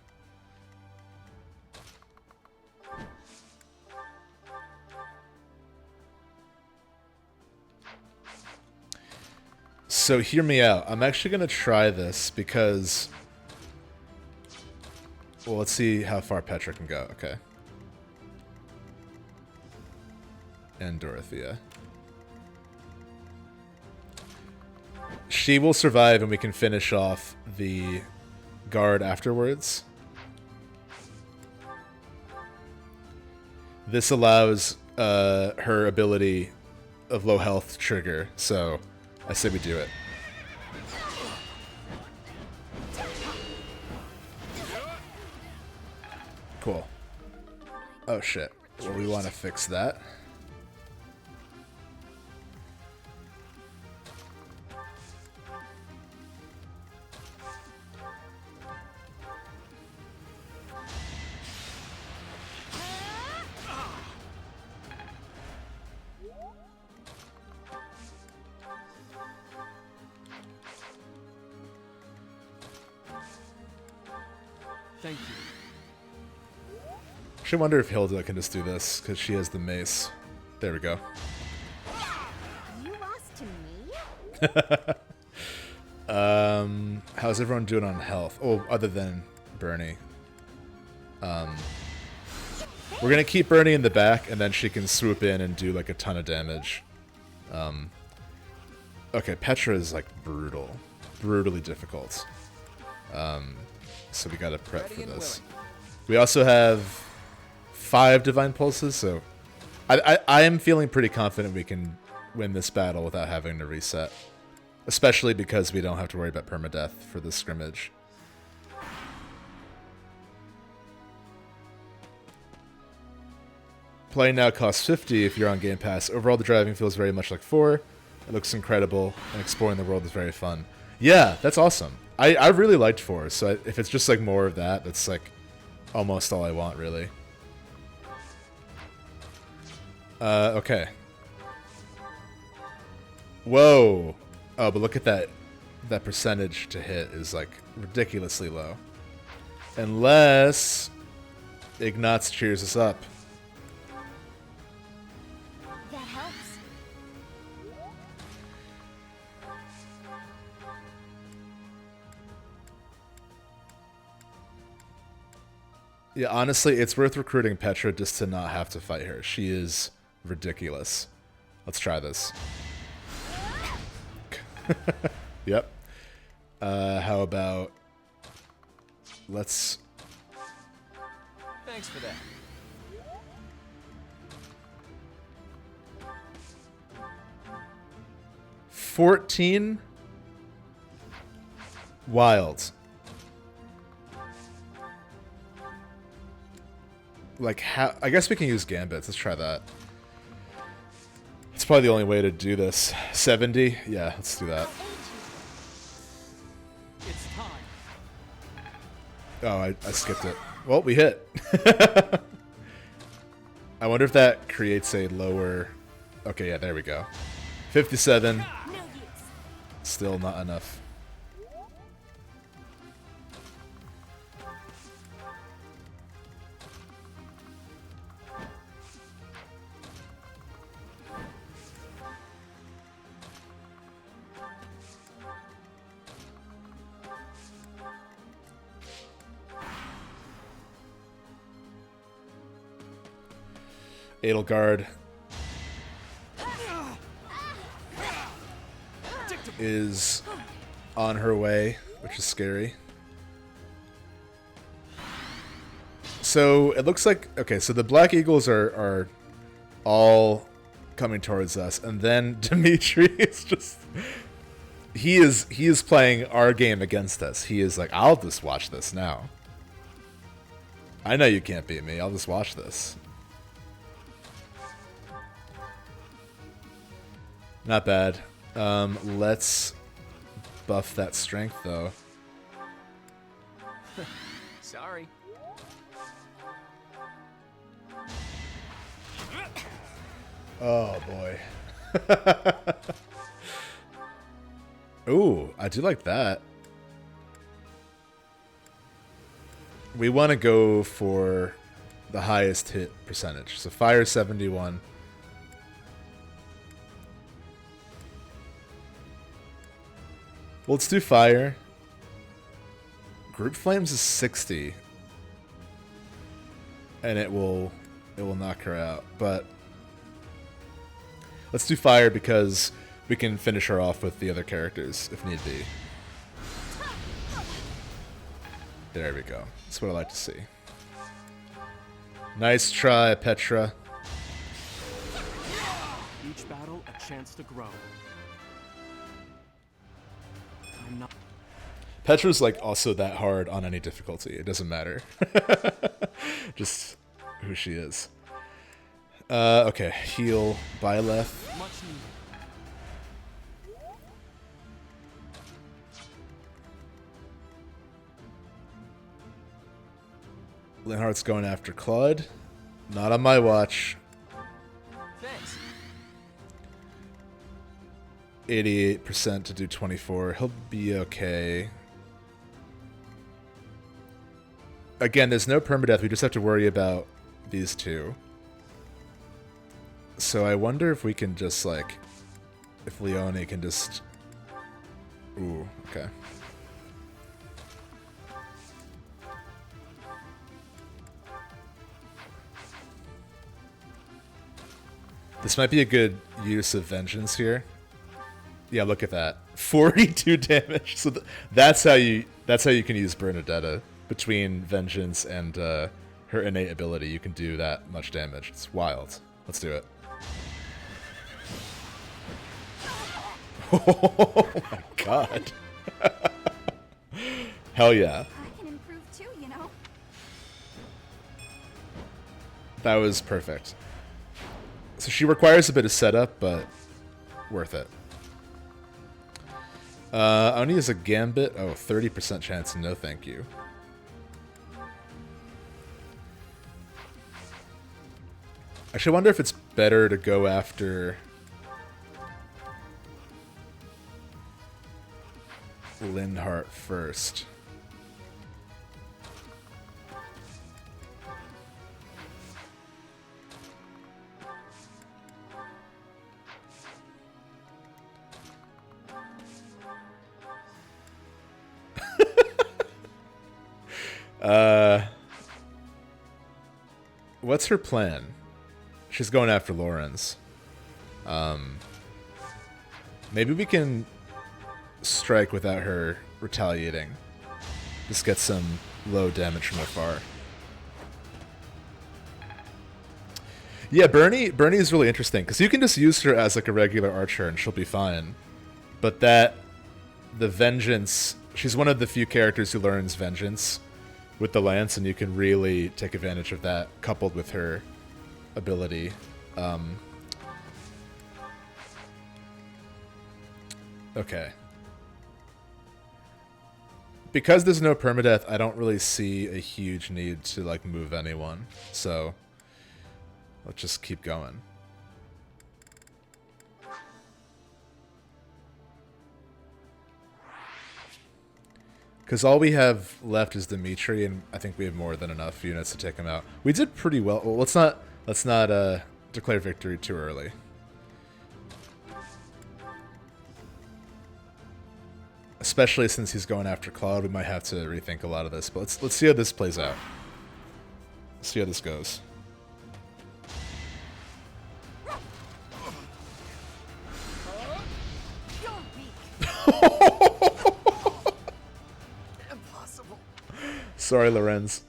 So hear me out. I'm actually gonna try this because, well, let's see how far Petra can go. Okay. And Dorothea. She will survive and we can finish off the guard afterwards. This allows her ability of low health to trigger, so I say we do it. Cool. Oh shit. Well, we want to fix that. Thank you. I wonder if Hilda can just do this because she has the mace. There we go. You lost to me? How's everyone doing on health? Oh, other than Bernie. We're gonna keep Bernie in the back, and then she can swoop in and do like a ton of damage. Okay, Petra is like brutally difficult. So we gotta prep for this. We also have 5 Divine Pulses, so I am feeling pretty confident we can win this battle without having to reset. Especially because we don't have to worry about permadeath for this scrimmage. Playing now costs 50 if you're on Game Pass. Overall, the driving feels very much like 4. It looks incredible, and exploring the world is very fun. Yeah, that's awesome. I really liked 4, so if it's just like more of that, that's like almost all I want, really. Okay. Whoa. Oh, but look at that. That percentage to hit is like ridiculously low. Unless Ignatz cheers us up. That helps. Yeah, honestly, it's worth recruiting Petra just to not have to fight her. She is ridiculous. Let's try this. Yep. How about... Let's... Thanks for that. $14? Wild. like how? I guess we can use gambits. Let's try that. It's probably the only way to do this. 70? Yeah, let's do that. It's time. Oh, I skipped it. Well, we hit. I wonder if that creates a lower... Okay, yeah, there we go. 57. No use. Still not enough. Edelgard is on her way, which is scary. So it looks like, okay, so the Black Eagles are all coming towards us, and then Dimitri is just he is playing our game against us. He is like, I'll just watch this now. I know you can't beat me. I'll just watch this. Not bad. Let's buff that strength, though. Sorry. Oh, boy. Ooh, I do like that. We want to go for the highest hit percentage. So fire 71. Well, let's do fire. Group flames is 60. And it will knock her out. But let's do fire because we can finish her off with the other characters if need be. There we go. That's what I like to see. Nice try, Petra. Each battle a chance to grow. I'm not. Petra's like also that hard on any difficulty. It doesn't matter. Just who she is. Okay, heal Byleth. Much needed. Linhardt's going after Claude. Not on my watch. Thanks. 88% to do 24. He'll be okay. Again, there's no permadeath. We just have to worry about these two. So I wonder if we can just, like... If Leonie can just... Ooh, okay. This might be a good use of Vengeance here. Yeah, look at that. 42 damage. So that's how you can use Bernadetta. Between Vengeance and her innate ability, you can do that much damage. It's wild. Let's do it. Oh my god. Hell yeah. I can improve too, you know. That was perfect. So she requires a bit of setup, but worth it. I want to use a Gambit. Oh, 30% chance. No, thank you. Actually, I wonder if it's better to go after Linhardt first. What's her plan? She's going after Lawrence. Maybe we can strike without her retaliating. Just get some low damage from afar. Yeah, Bernie is really interesting because you can just use her as like a regular archer and she'll be fine. But the Vengeance, she's one of the few characters who learns Vengeance, with the lance, and you can really take advantage of that, coupled with her ability. Okay. Because there's no permadeath, I don't really see a huge need to like move anyone. So let's just keep going. Because all we have left is Dimitri, and I think we have more than enough units to take him out. We did pretty well. Well, let's not declare victory too early. Especially since he's going after Claude, we might have to rethink a lot of this. But let's see how this plays out. Let's see how this goes. Impossible. Sorry, Lorenz.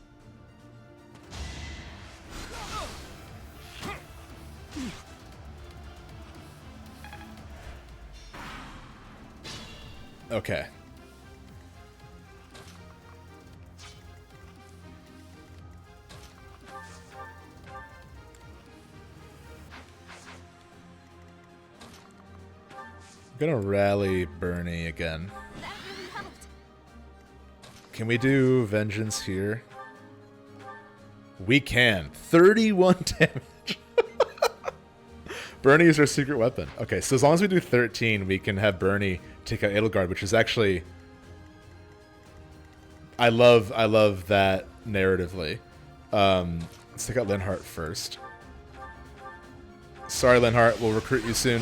Okay. I'm gonna rally Bernie again. That really helped. Can we do Vengeance here? We can. 31 damage. Bernie is our secret weapon. Okay, so as long as we do 13, we can have Bernie take out Edelgard, which is actually... I love that narratively. Let's take out Linhart first. Sorry, Linhart. We'll recruit you soon.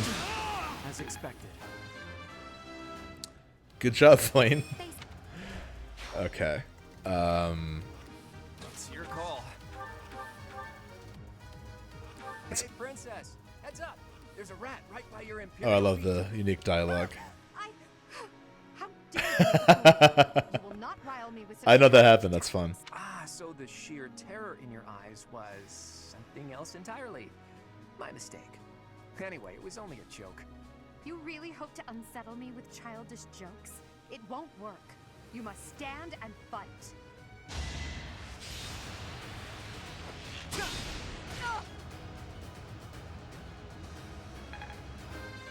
As expected. Good job, Flane. Okay. It's your call. Hey, princess, heads up. There's a rat right by your imperial. Oh, I love the unique dialogue. How dare you? You will not rile me with such I know that happened. That's fun. Ah, so the sheer terror in your eyes was something else entirely. My mistake. Anyway, it was only a joke. You really hope to unsettle me with childish jokes? It won't work. You must stand and fight.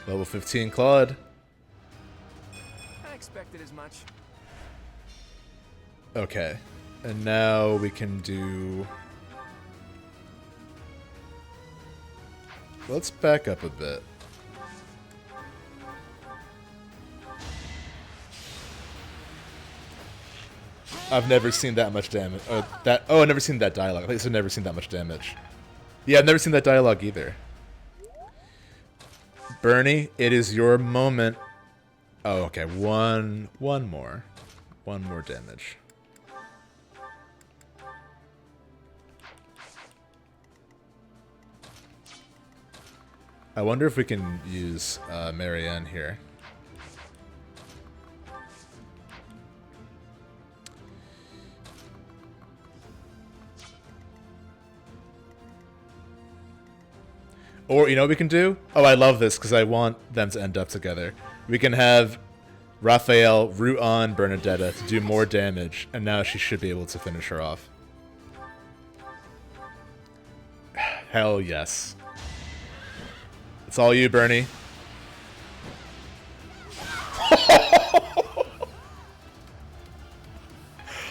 Level 15 Claude. I expected as much. Okay. And now we can do... Let's back up a bit. I've never seen that much damage. I've never seen that dialogue. I think I've never seen that much damage. Yeah, I've never seen that dialogue either. Bernie, it is your moment. Oh, okay. One more damage. I wonder if we can use Marianne here. Or, you know what we can do? Oh, I love this because I want them to end up together. We can have Raphael root on Bernadetta to do more damage, and now she should be able to finish her off. Hell yes. It's all you, Bernie.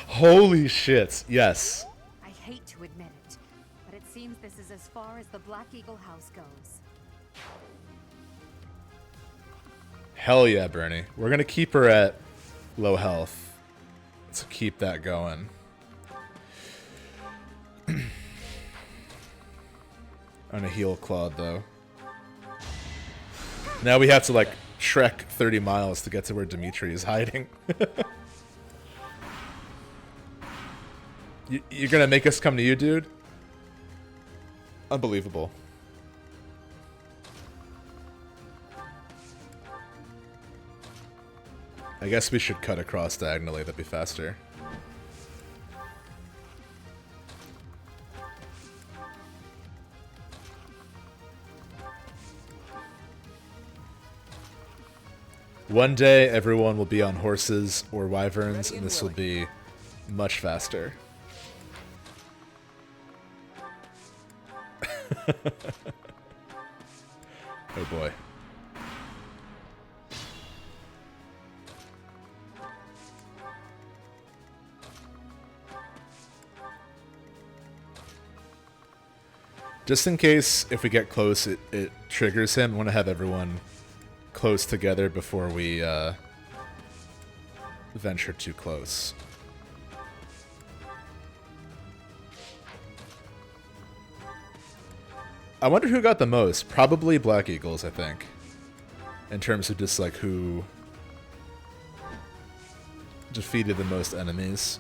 Holy shit, yes. I hate to admit it, but it seems this is as far as the Black Eagle house goes. Hell yeah, Bernie. We're gonna keep her at low health. Let's keep that going. I'm gonna heal Claude, though. Now we have to, like, trek 30 miles to get to where Dimitri is hiding. You're gonna make us come to you, dude? Unbelievable. I guess we should cut across diagonally, that'd be faster. One day, everyone will be on horses or wyverns, and this will be much faster. Oh boy. Just in case if we get close, it triggers him. I want to have everyone close together before we venture too close. I wonder who got the most. Probably Black Eagles, I think. In terms of just like who defeated the most enemies.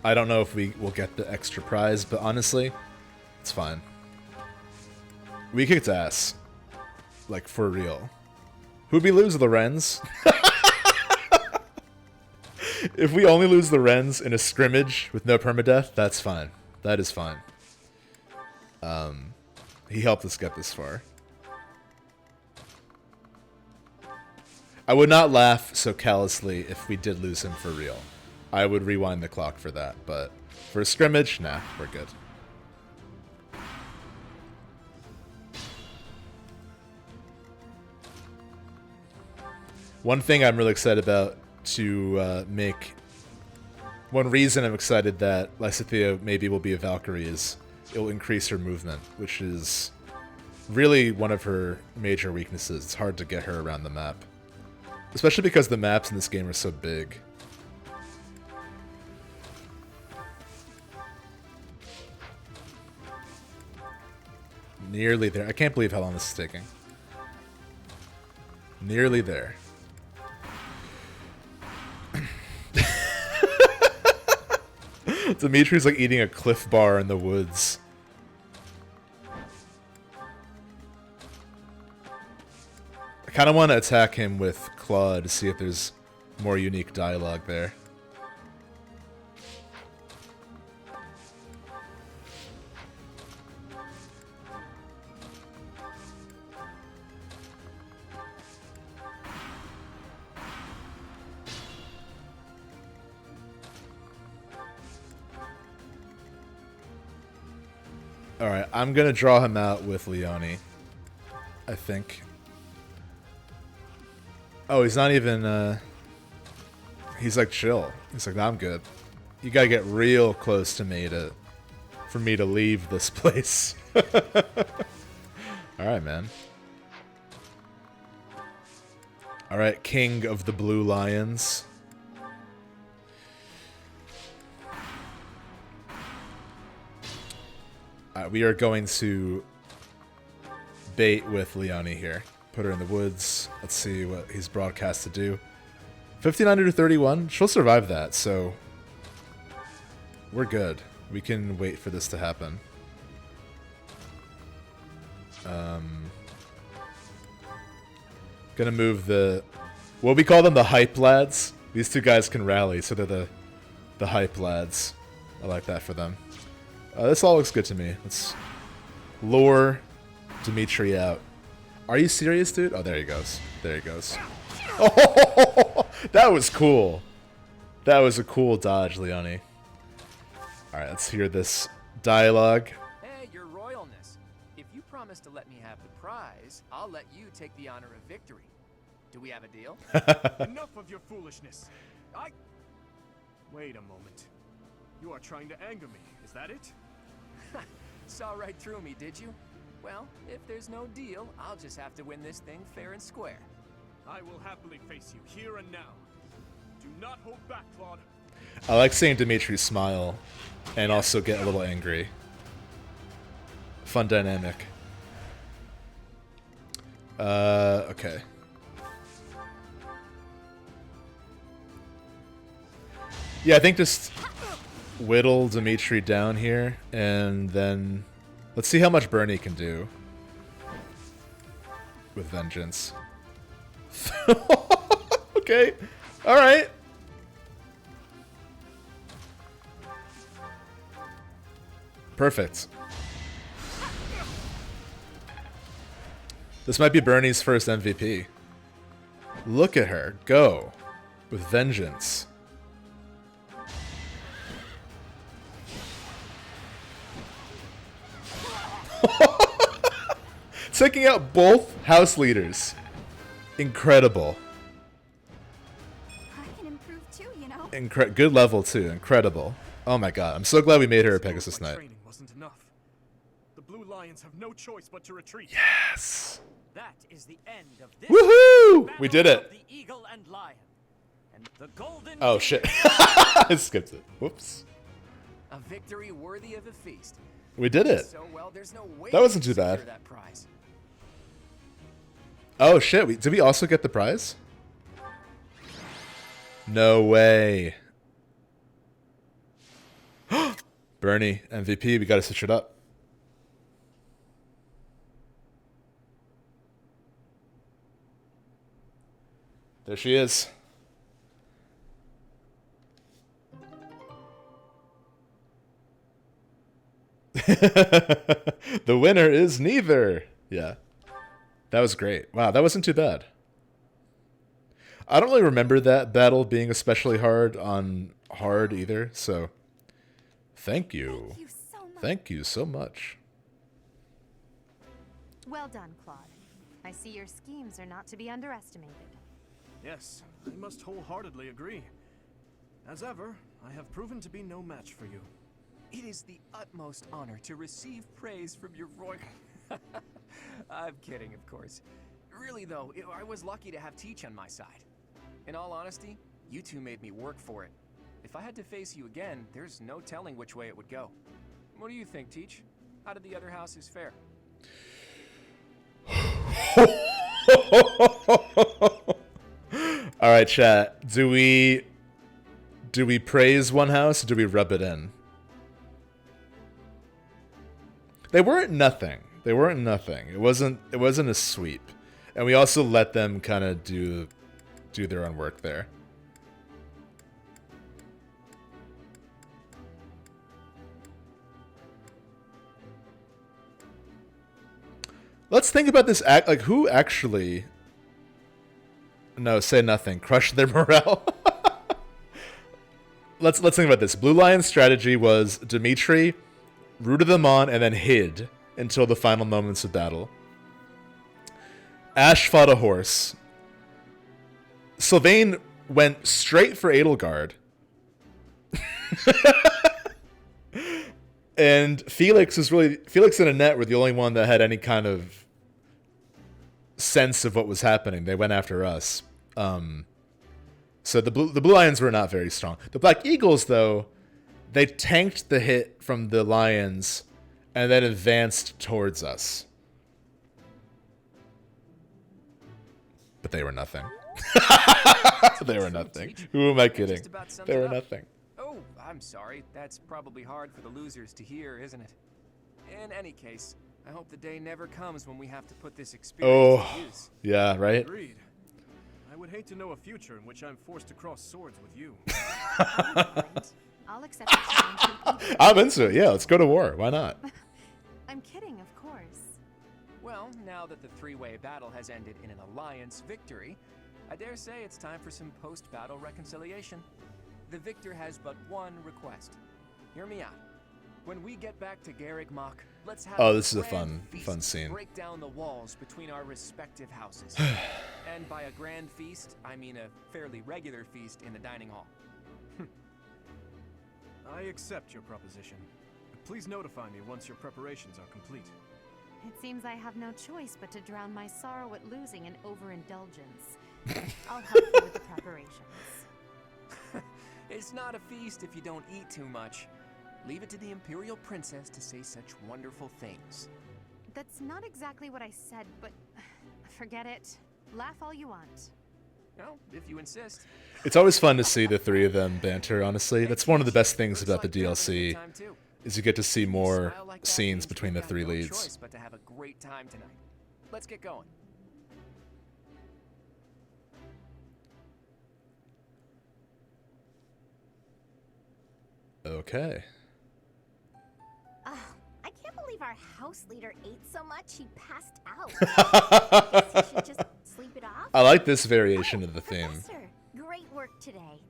I don't know if we will get the extra prize, but honestly, it's fine. We kicked ass. Like, for real. Who'd we lose? The Wrens? If we only lose the Wrens in a scrimmage with no permadeath, that's fine. That is fine. He helped us get this far. I would not laugh so callously if we did lose him for real. I would rewind the clock for that, but for a scrimmage, nah, we're good. One thing I'm really excited about to make... One reason I'm excited that Lysithea maybe will be a Valkyrie is it will increase her movement, which is really one of her major weaknesses. It's hard to get her around the map. Especially because the maps in this game are so big. Nearly there. I can't believe how long this is taking. Nearly there. Dimitri's like eating a Cliff Bar in the woods. I kind of want to attack him with Claw to see if there's more unique dialogue there. Alright, I'm gonna draw him out with Leonie. I think. Oh, he's not even, he's like chill. He's like, nah, I'm good. You gotta get real close to me for me to leave this place. Alright, man. Alright, King of the Blue Lions. We are going to bait with Leonie here. Put her in the woods. Let's see what he's broadcast to do. 59 to 31. She'll survive that, so we're good. We can wait for this to happen. Gonna move the... What we call them, the hype lads. These two guys can rally, so they're the hype lads. I like that for them. This all looks good to me. Let's lure Dimitri out. Are you serious, dude? Oh, there he goes. There he goes. Oh, that was cool. That was a cool dodge, Leonie. Alright, let's hear this dialogue. Hey, your royalness. If you promise to let me have the prize, I'll let you take the honor of victory. Do we have a deal? Enough of your foolishness. Wait a moment. You are trying to anger me, is that it? Saw right through me, did you? Well, if there's no deal, I'll just have to win this thing fair and square. I will happily face you here and now. Do not hold back, Claude. I like seeing Dimitri smile and also get a little angry. Fun dynamic. Okay. Yeah, I think just whittle Dimitri down here, and then let's see how much Bernie can do with Vengeance. Okay, alright. Perfect. This might be Bernie's first MVP. Look at her go with Vengeance. Taking out both house leaders. Incredible. I can improve too, you know. Good level too. Incredible. Oh my god. I'm so glad we made her a Pegasus Knight. Training wasn't enough. The Blue Lions have no choice but to retreat. Yes. That is the end of this. Woohoo! We did Battle it. of the Eagle and Lion. And the Golden Oh Deer. shit. I skipped it. Whoops. A victory worthy of a feast. We did it. So well, there's no way That wasn't to too bad. secure that prize. Oh shit. Did we also get the prize? No way. Bernie, MVP, we gotta switch it up. There she is. The winner is neither. Yeah. That was great. Wow, that wasn't too bad. I don't really remember that battle being especially hard on hard either, so thank you. Thank you so much. Thank you so much. Well done, Claude. I see your schemes are not to be underestimated. Yes, I must wholeheartedly agree. As ever, I have proven to be no match for you. It is the utmost honor to receive praise from your royal... I'm kidding, of course. Really, though, I was lucky to have Teach on my side. In all honesty, you two made me work for it. If I had to face you again, there's no telling which way it would go. What do you think, Teach? How did the other houses fare? All right, chat. Do we praise one house or do we rub it in? They weren't nothing. They weren't nothing. It wasn't a sweep. And we also let them kind of do their own work there. Let's think about this act. Like, who actually... No, say nothing. Crush their morale. Let's think about this. Blue Lion's strategy was Dimitri rooted them on and then hid until the final moments of battle. Ash fought a horse. Sylvain went straight for Edelgard. And Felix and Annette were the only one that had any kind of sense of what was happening. They went after us. So the Blue Lions were not very strong. The Black Eagles, though, they tanked the hit from the Lions and then advanced towards us. But they were nothing. They were nothing. Who am I kidding? They were nothing. Oh, I'm sorry. That's probably hard for the losers to hear, isn't it? In any case, I hope the day never comes when we have to put this experience to use. Yeah, right? Agreed. I would hate to know a future in which I'm forced to cross swords with you. I'll accept the challenge. I'm into it. Yeah, let's go to war. Why not? I'm kidding, of course. Well, now that the three-way battle has ended in an alliance victory, I dare say it's time for some post-battle reconciliation. The victor has but one request. Hear me out. When we get back to Garreg Mach, let's have Oh, this is a grand fun feast scene. to break down the walls between our respective houses. And by a grand feast, I mean a fairly regular feast in the dining hall. I accept your proposition. Please notify me once your preparations are complete. It seems I have no choice but to drown my sorrow at losing and overindulgence. I'll help you with the preparations. It's not a feast if you don't eat too much. Leave it to the Imperial Princess to say such wonderful things. That's not exactly what I said, but forget it. Laugh all you want. Well, if you insist. It's always fun to see the three of them banter, honestly. That's one of the best things about the DLC, is you get to see more scenes between the three leads. Choice but to have a great time tonight. Let's get going. Okay. I can't believe our house leader ate so much he passed out. I guess he should just sleep it off. I like this variation of the theme. Professor, great work today.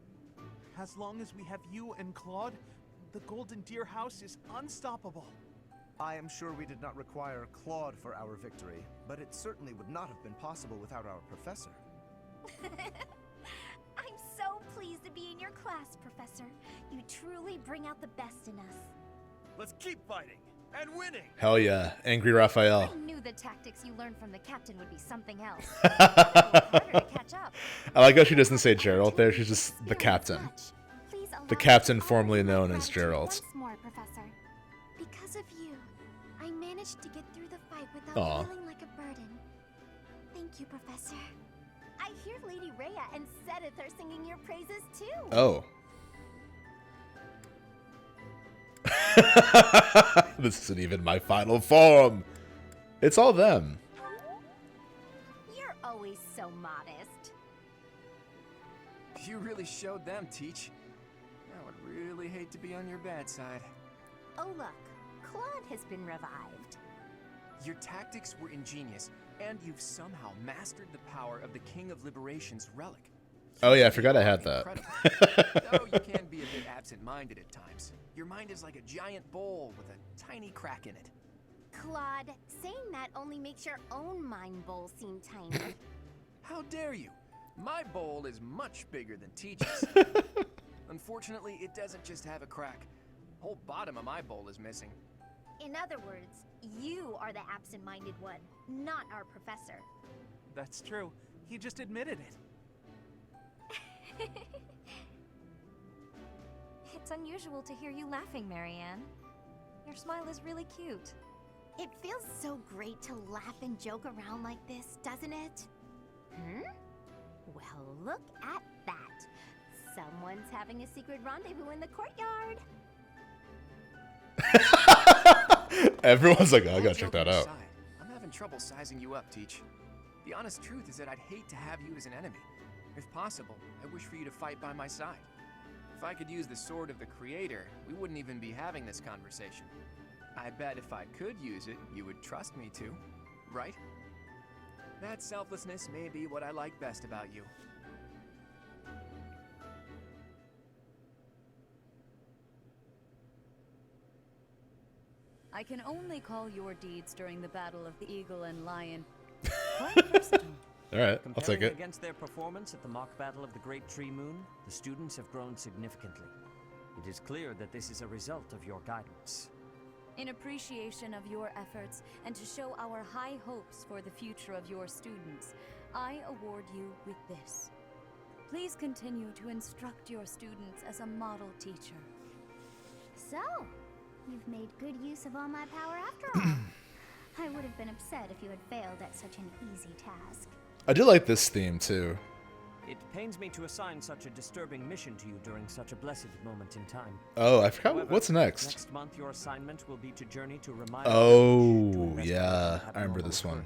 As long as we have you and Claude, the Golden Deer House is unstoppable. I am sure we did not require Claude for our victory, but it certainly would not have been possible without our professor. I'm so pleased to be in your class, Professor. You truly bring out the best in us. Let's keep fighting and winning. Hell yeah, angry Raphael. I knew the tactics you learned from the captain would be something else. Harder to catch up. I like how she doesn't say Gerald there. She's just the captain. The captain formerly known as Gerald. Once more, Professor. Because of you, I managed to get through the fight without Aw. feeling like a burden. Thank you, Professor. I hear Lady Rhea and Sedith are singing your praises too. Oh. This isn't even my final form. It's all them. You're always so modest. You really showed them, Teach. I would really hate to be on your bad side. Oh look, Claude has been revived. Your tactics were ingenious, and you've somehow mastered the power of the King of Liberation's relic. Oh yeah, I forgot I had that. Though you can be a bit absent-minded at times. Your mind is like a giant bowl with a tiny crack in it. Claude, saying that only makes your own mind bowl seem tiny. How dare you? My bowl is much bigger than Teach's. Unfortunately, it doesn't just have a crack. The whole bottom of my bowl is missing. In other words, you are the absent-minded one, not our professor. That's true. He just admitted it. It's unusual to hear you laughing, Marianne. Your smile is really cute. It feels so great to laugh and joke around like this, doesn't it? Well, look at that. Someone's having a secret rendezvous in the courtyard. Everyone's like, oh, I gotta All check that joking out. aside, I'm having trouble sizing you up, Teach. The honest truth is that I'd hate to have you as an enemy. If possible, I wish for you to fight by my side. If I could use the sword of the Creator, we wouldn't even be having this conversation. I bet if I could use it, you would trust me to, right? That selflessness may be what I like best about you. I can only call your deeds during the Battle of the Eagle and Lion quite versatile. Alright, I'll take Comparing it. against their performance at the mock battle of the Great Tree Moon, the students have grown significantly. It is clear that this is a result of your guidance. In appreciation of your efforts and to show our high hopes for the future of your students, I award you with this. Please continue to instruct your students as a model teacher. So, you've made good use of all my power after all. I would have been upset if you had failed at such an easy task. I do like this theme too. It pains me to assign such a disturbing mission to you during such a blessed moment in time. Oh, I forgot. However, What's next? Next month, your assignment will be to journey to remind Oh, yeah. I remember this one.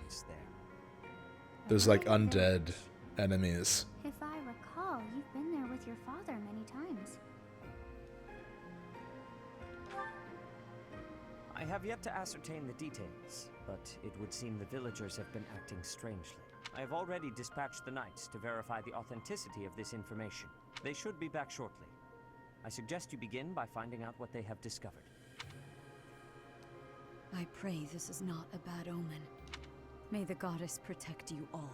There's like undead enemies. If I recall, you've been there with your father many times. I have yet to ascertain the details, but it would seem the villagers have been acting strangely. I have already dispatched the knights to verify the authenticity of this information. They should be back shortly. I suggest you begin by finding out what they have discovered. I pray this is not a bad omen. May the goddess protect you all.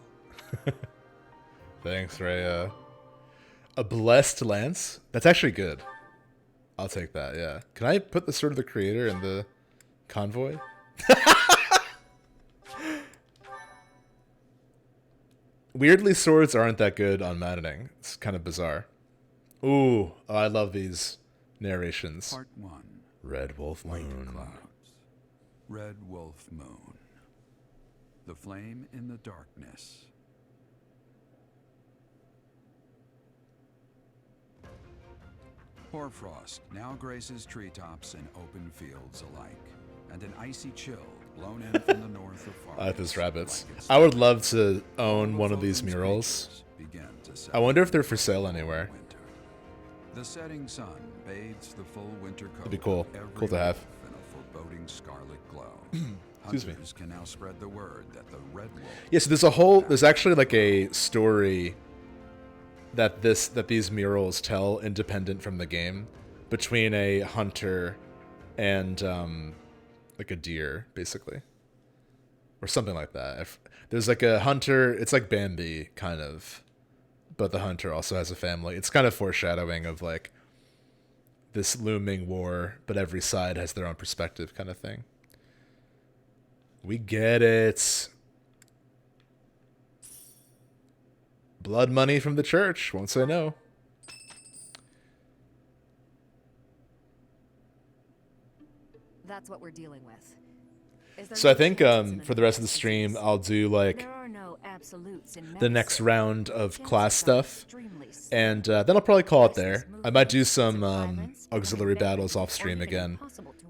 Thanks, Rhea. A blessed lance? That's actually good. I'll take that, yeah. Can I put the Sword of the Creator in the convoy? Weirdly, swords aren't that good on Maddening. It's kind of bizarre. Ooh, oh, I love these narrations. Part 1. Red Wolf White Moon. clouds. Red Wolf Moon. The flame in the darkness. Hoarfrost now graces treetops and open fields alike, and an icy chill blown in from the north of I like these rabbits. like its I would love to own one of these murals. begin to set I wonder if they're for sale anywhere. winter. The setting sun bathes the full winter coat. That'd be cool. of every Cool to have. leaf in a foreboding scarlet glow. Excuse me. Hunters can now spread the word that the red wolf Yeah, so there's actually like a story that these murals tell independent from the game between a hunter and like a deer, basically. Or something like that. There's like a hunter, it's like Bambi, kind of. But the hunter also has a family. It's kind of foreshadowing of like this looming war, but every side has their own perspective kind of thing. We get it. Blood money from the church. Won't say no. That's what we're dealing with. So I think for the rest of the stream, I'll do like the next round of class stuff, and then I'll probably call it there. I might do some auxiliary battles off stream again,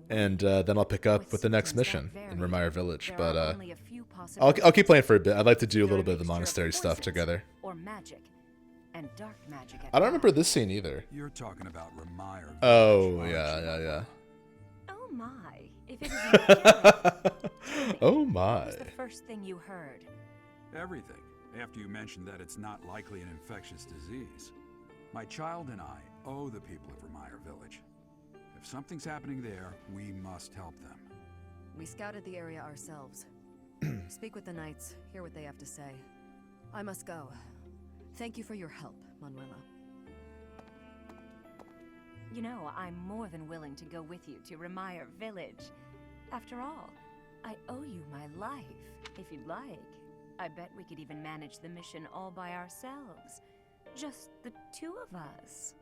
and then I'll pick up with the next mission in Remire Village. But I'll keep playing for a bit. I'd like to do a little bit of the monastery stuff together. I don't remember this scene either. You're talking about Remire Village. Oh yeah. Oh my. If it isn't oh my. What was the first thing you heard? Everything, after you mentioned that it's not likely an infectious disease. My child and I owe the people of Remire Village. If something's happening there, we must help them. We scouted the area ourselves. Speak with the knights, hear what they have to say. I must go. Thank you for your help, Manuela. You know, I'm more than willing to go with you to Remire Village. After all, I owe you my life. If you'd like, I bet we could even manage the mission all by ourselves. Just the two of us.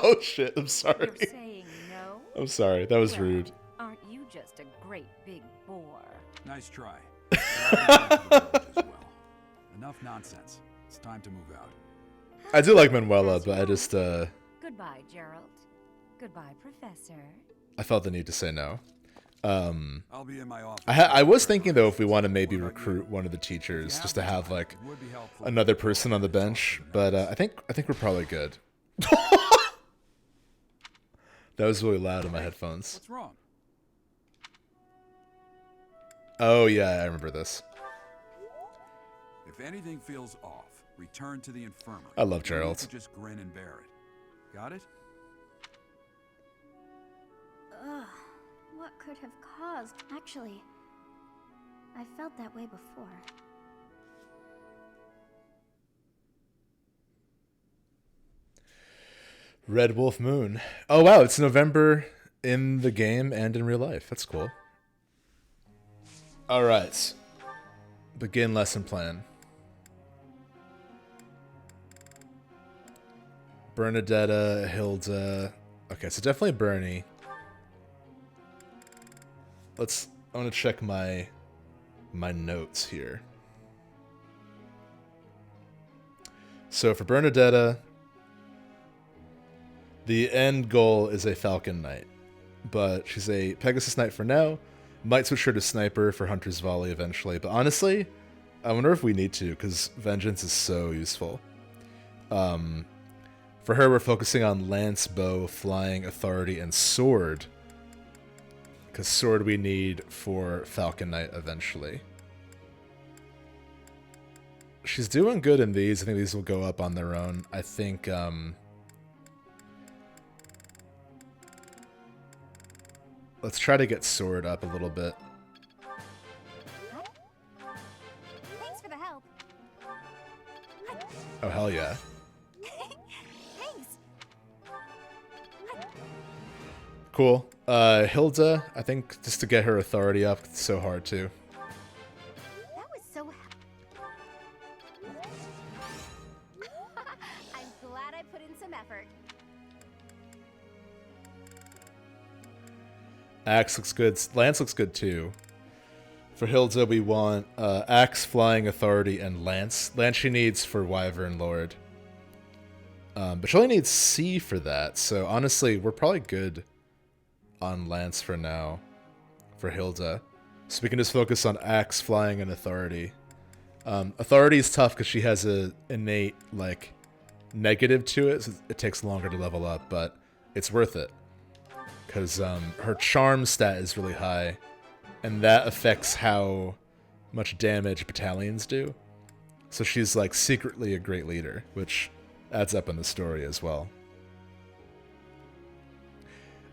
Oh shit, I'm sorry. You're saying no? I'm sorry, that was rude. Aren't you just a great big bore? Nice try. Well. Enough nonsense. It's time to move out. I do like Manuela, but I just Goodbye, Gerald. Goodbye, Professor. I felt the need to say no. I'll be in my office. I was thinking though, if we want to maybe recruit one of the teachers just to have like another person on the bench, but I think we're probably good. That was really loud in my headphones. What's wrong? Oh yeah, I remember this. If anything feels off, return to the infirmary. I love Gerald. You just grin and bear it. Got it? Ugh, what could have caused? Actually, I felt that way before. Red Wolf Moon. Oh wow, it's November in the game and in real life. That's cool. All right. Begin lesson plan. Bernadetta, Hilda. Okay, so definitely Bernie. I want to check my notes here. So for Bernadetta, the end goal is a Falcon Knight, but she's a Pegasus Knight for now. Might switch her to Sniper for Hunter's Volley eventually, but honestly, I wonder if we need to, because Vengeance is so useful. For her, we're focusing on Lance, Bow, Flying, Authority, and Sword, because Sword we need for Falcon Knight eventually. She's doing good in these. I think these will go up on their own. I think, let's try to get Sword up a little bit. Thanks for the help. Oh, hell yeah. Thanks. Cool. Hilda, I think just to get her authority up, it's so hard too. That was so. I'm glad I put in some effort. Axe looks good. Lance looks good too. For Hilda, we want Axe, Flying, Authority, and Lance. Lance she needs for Wyvern Lord. But she only needs C for that, so honestly, we're probably good on Lance for now, for Hilda. So we can just focus on Axe, Flying, and Authority. Authority is tough because she has a innate, like, negative to it, so it takes longer to level up, but it's worth it. Because her charm stat is really high, and that affects how much damage battalions do. So she's, like, secretly a great leader, which adds up in the story as well.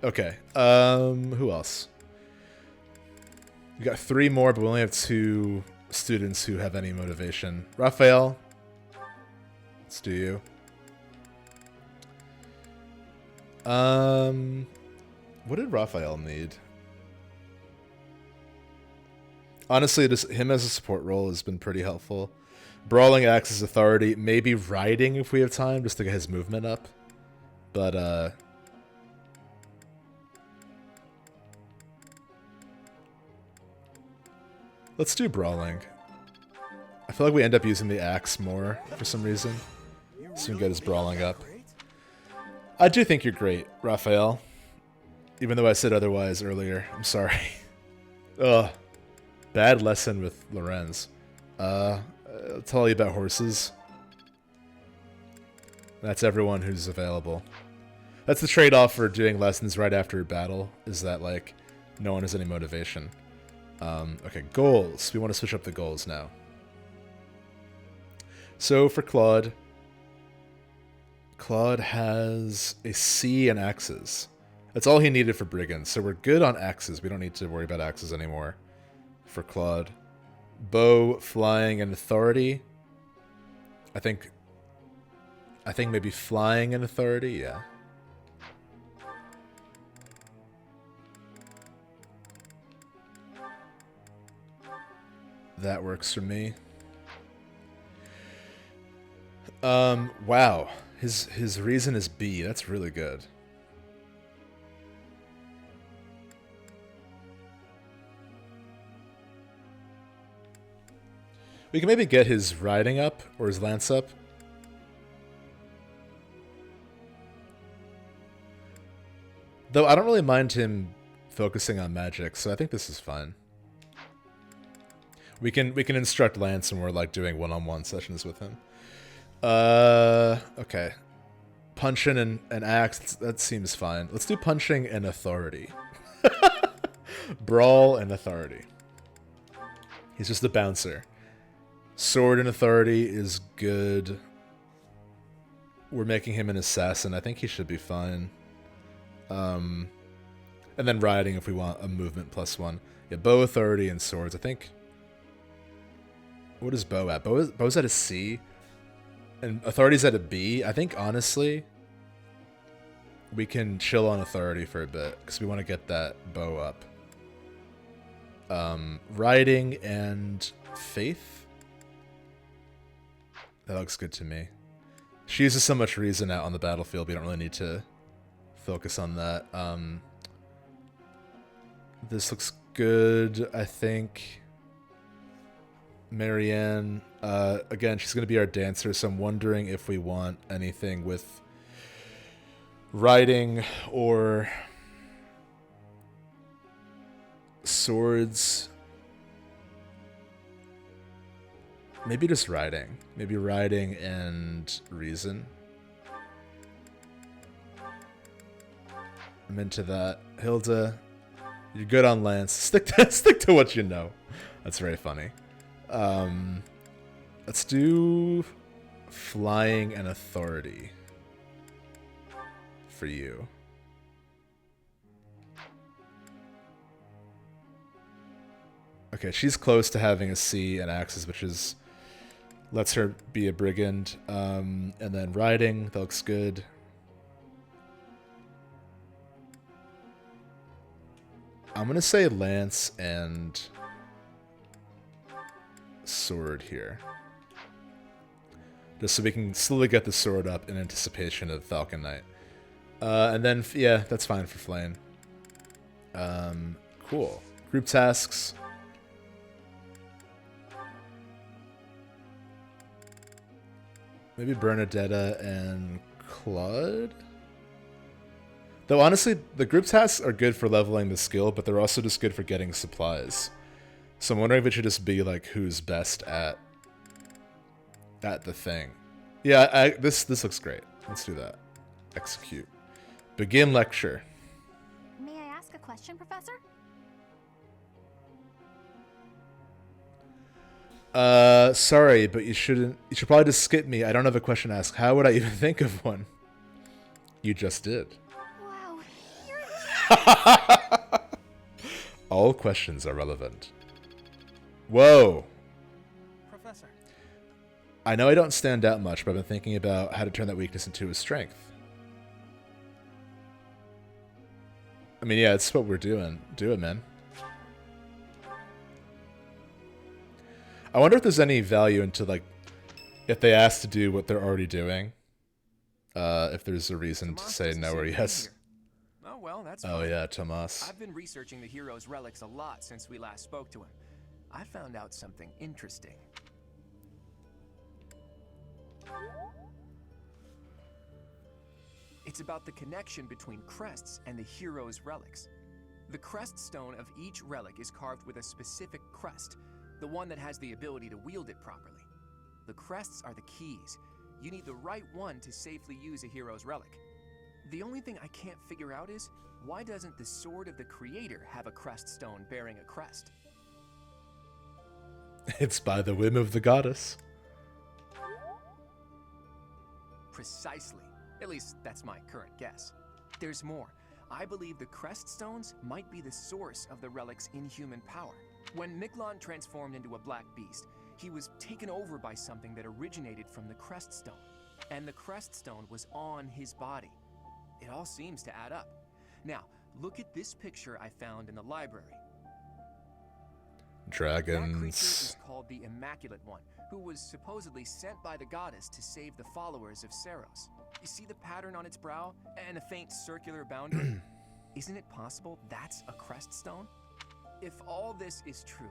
Okay. Who else? We got 3 more, but we only have 2 students who have any motivation. Raphael, let's do you. What did Raphael need? Honestly, just him as a support role has been pretty helpful. Brawling acts as authority, maybe riding if we have time, just to get his movement up. But let's do brawling. I feel like we end up using the axe more for some reason. So we can get his brawling up. I do think you're great, Raphael. Even though I said otherwise earlier. I'm sorry. Ugh. Bad lesson with Lorenz. I'll tell you about horses. That's everyone who's available. That's the trade-off for doing lessons right after a battle, is that, like, no one has any motivation. Okay, goals. We want to switch up the goals now. So for Claude has a C and axes. That's all he needed for brigands, so we're good on axes. We don't need to worry about axes anymore for Claude. Bow, flying, and authority. I think maybe flying and authority, yeah. That works for me. Wow. His reason is B. That's really good. We can maybe get his riding up or his lance up. Though I don't really mind him focusing on magic, so I think this is fine. We can instruct Lance when we're like doing one-on-one sessions with him. Okay. Punching and axe, that seems fine. Let's do punching and authority. Brawl and authority. He's just a bouncer. Sword and authority is good. We're making him an assassin. I think he should be fine. And then riding if we want a movement +1. Yeah, bow, authority, and swords. I think... What is bow at? Bow's at a C. And authority's at a B. I think, honestly, we can chill on authority for a bit. Because we want to get that bow up. Riding and faith? That looks good to me. She uses so much reason out on the battlefield, we don't really need to focus on that. This looks good, I think. Marianne, again, she's going to be our dancer, so I'm wondering if we want anything with riding or swords. Maybe just riding. Maybe riding and reason. I'm into that. Hilda, you're good on Lance. Stick to what you know. That's very funny. Let's do flying and authority for you. Okay, she's close to having a C and axes, which is lets her be a brigand. And then riding, that looks good. I'm gonna say lance and sword here. Just so we can slowly get the sword up in anticipation of Falcon Knight. And then, yeah, that's fine for Flame. Cool. Group tasks. Maybe Bernadetta and Claude? Though honestly, the group tasks are good for leveling the skill, but they're also just good for getting supplies. So I'm wondering if it should just be like who's best at the thing. Yeah, this looks great. Let's do that. Execute. Begin lecture. May I ask a question, Professor? Sorry, but you should probably just skip me. I don't have a question to ask. How would I even think of one? You just did. Wow, you're a All questions are relevant. Whoa. Professor. I know I don't stand out much, but I've been thinking about how to turn that weakness into a strength. I mean, yeah, it's what we're doing, man. I wonder if there's any value into, like, if they ask to do what they're already doing. If there's a reason to say no or yes. Oh, well, that's Oh, fine. yeah, Tomas. I've been researching the hero's relics a lot since we last spoke to him. I found out something interesting. It's about the connection between crests and the hero's relics. The crest stone of each relic is carved with a specific crest, the one that has the ability to wield it properly. The crests are the keys. You need the right one to safely use a hero's relic. The only thing I can't figure out is, why doesn't the Sword of the Creator have a crest stone bearing a crest? It's by the whim of the goddess. Precisely. At least, that's my current guess. There's more. I believe the crest stones might be the source of the relic's inhuman power. When Miklon transformed into a black beast, he was taken over by something that originated from the crest stone. And the crest stone was on his body. It all seems to add up. Now, look at this picture I found in the library. Dragons. That creature is called the Immaculate One, who was supposedly sent by the goddess to save the followers of Saros. You see the pattern on its brow and a faint circular boundary? Isn't it possible that's a crest stone? If all this is true,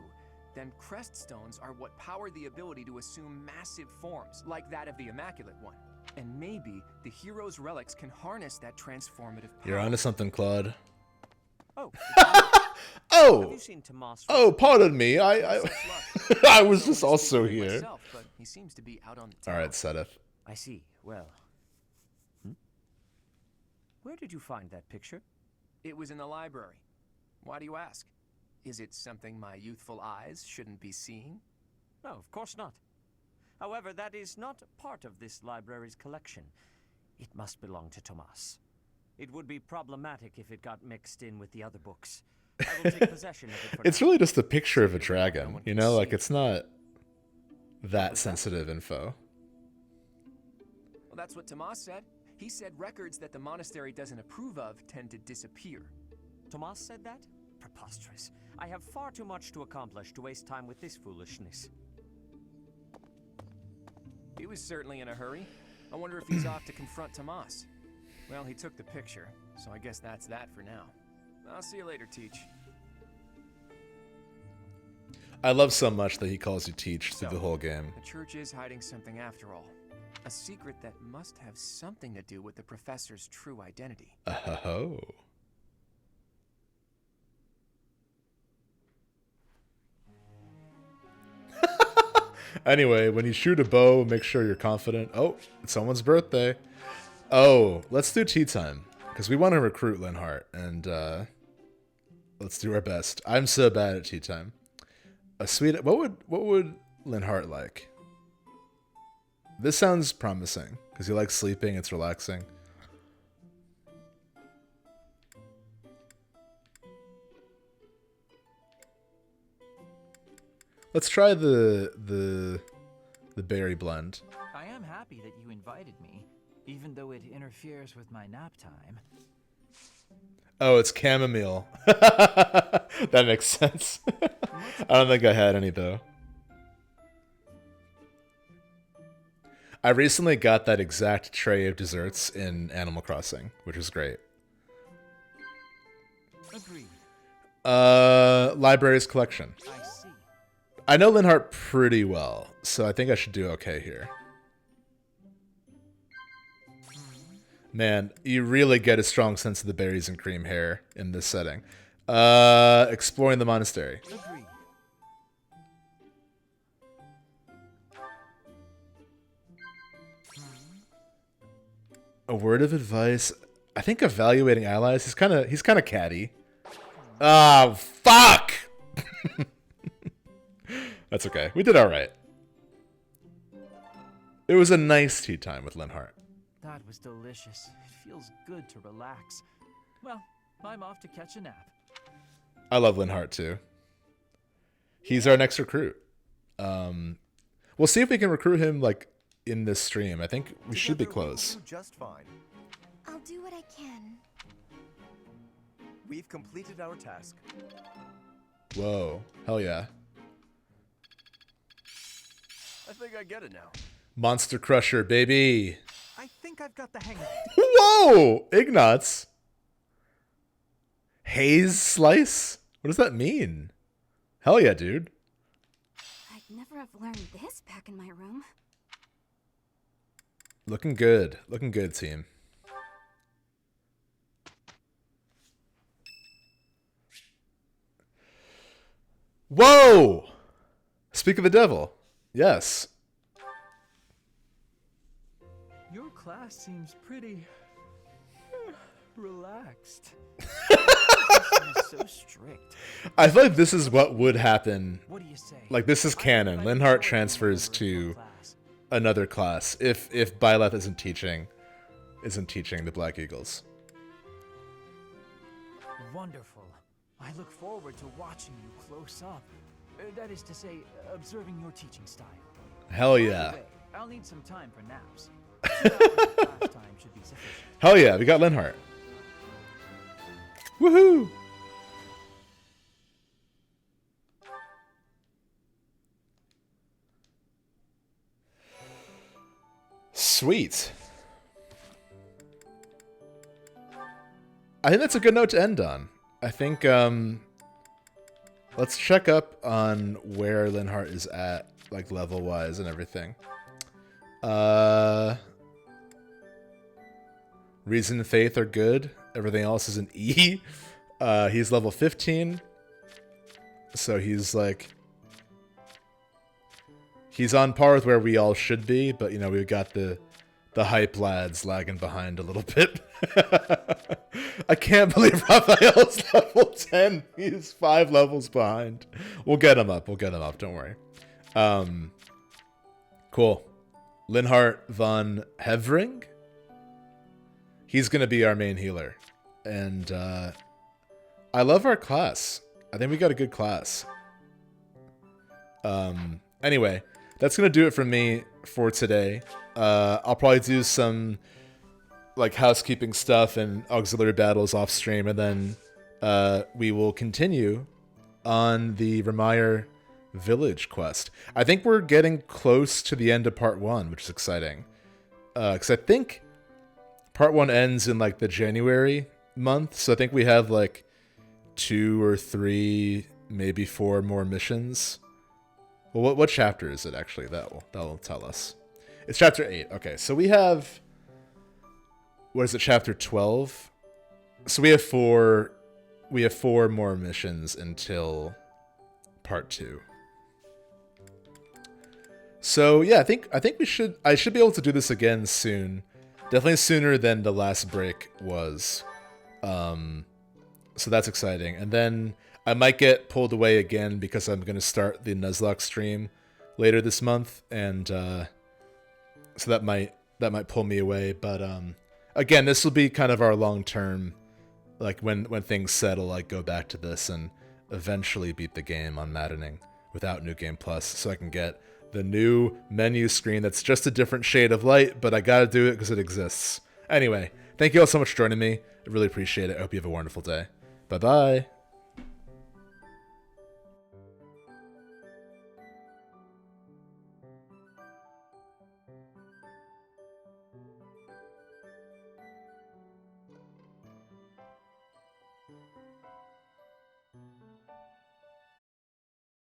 then crest stones are what power the ability to assume massive forms, like that of the Immaculate One. And maybe the hero's relics can harness that transformative power. You're onto something, Claude. Oh. Oh. Have you seen Tomas? Oh, pardon me. I I was just also here. Myself, but he seems to be out on the town. All right, Sedith. I see. Well. Where did you find that picture? It was in the library. Why do you ask? Is it something my youthful eyes shouldn't be seeing? No, of course not. However, that is not part of this library's collection. It must belong to Tomas. It would be problematic if it got mixed in with the other books. I will take possession of it for It's now. really just a picture of a dragon, you know? Like, it's not that sensitive info. Well, that's what Tomas said. He said records that the monastery doesn't approve of tend to disappear. Tomas said that? Preposterous. I have far too much to accomplish to waste time with this foolishness. He was certainly in a hurry. I wonder if he's off to confront Tomas. Well, he took the picture, so I guess that's that for now. I'll see you later, Teach. I love so much that he calls you Teach through So, the whole game. The church is hiding something after all. A secret that must have something to do with the professor's true identity. Oh. Anyway, when you shoot a bow, make sure you're confident. Oh, it's someone's birthday. Oh, let's do tea time. Because we want to recruit Linhart, and let's do our best. I'm so bad at tea time. A sweet... What would Linhart like? This sounds promising, because he likes sleeping, it's relaxing. Let's try the berry blend. I am happy that you invited me, even though it interferes with my nap time. Oh, it's chamomile. That makes sense. I don't think I had any, though. I recently got that exact tray of desserts in Animal Crossing, which was great. Agreed. Library's collection. I see. I know Linhart pretty well, so I think I should do okay here. Man, you really get a strong sense of the berries and cream hair in this setting. Exploring the monastery. Agreed. A word of advice. I think evaluating allies. He's kind of catty. Ah, fuck. That's okay. We did all right. It was a nice tea time with Linhart. That was delicious. It feels good to relax. Well, I'm off to catch a nap. I love Linhardt too. He's our next recruit. We'll see if we can recruit him like in this stream. I think we should be close. Just fine. I'll do what I can. We've completed our task. Whoa. Hell yeah. I think I get it now. Monster Crusher, baby. I think I've got the hang of it. Whoa! Ignatz. Haze Slice? What does that mean? Hell yeah, dude. I'd never have learned this back in my room. Looking good. Looking good, team. Whoa! Speak of the devil. Yes. Your class seems pretty relaxed. So strict. I feel like this is what would happen. What do you say? Like, this is canon. Linhardt transfers to another class if Byleth isn't teaching the Black Eagles. Wonderful. I look forward to watching you close up. That is to say, observing your teaching style. Hell By the yeah. way, I'll need some time for naps. 2 hours of class time should be sufficient. Hell yeah, we got Linhardt. Woohoo! Sweet. I think that's a good note to end on. I think let's check up on where Linhardt is at, like level wise and everything. Reason and Faith are good. Everything else is an E. He's level 15. So he's like... He's on par with where we all should be, but, you know, we've got the hype lads lagging behind a little bit. I can't believe Raphael's level 10. He's 5 levels behind. We'll get him up. We'll get him up. Don't worry. Cool. Linhardt von Hevring? He's going to be our main healer. And I love our class. I think we got a good class. Anyway, that's going to do it for me for today. I'll probably do some like housekeeping stuff and auxiliary battles off stream, and then we will continue on the Remire Village quest. I think we're getting close to the end of part 1, which is exciting. Because I think part 1 ends in like the January month, so I think we have like 2 or 3, maybe 4 more missions. Well, what chapter is it actually? That will tell us. It's chapter 8. Okay, so we have... What is it, chapter 12? So we have 4 more missions until part 2. So yeah, I think I should be able to do this again soon. Definitely sooner than the last break was. So that's exciting. And then I might get pulled away again because I'm going to start the Nuzlocke stream later this month, and so that might pull me away. But again, this will be kind of our long-term, like when things settle, like go back to this and eventually beat the game on Maddening without New Game Plus, so I can get the new menu screen that's just a different shade of light, but I gotta do it because it exists. Anyway, thank you all so much for joining me. I really appreciate it. I hope you have a wonderful day. Bye-bye.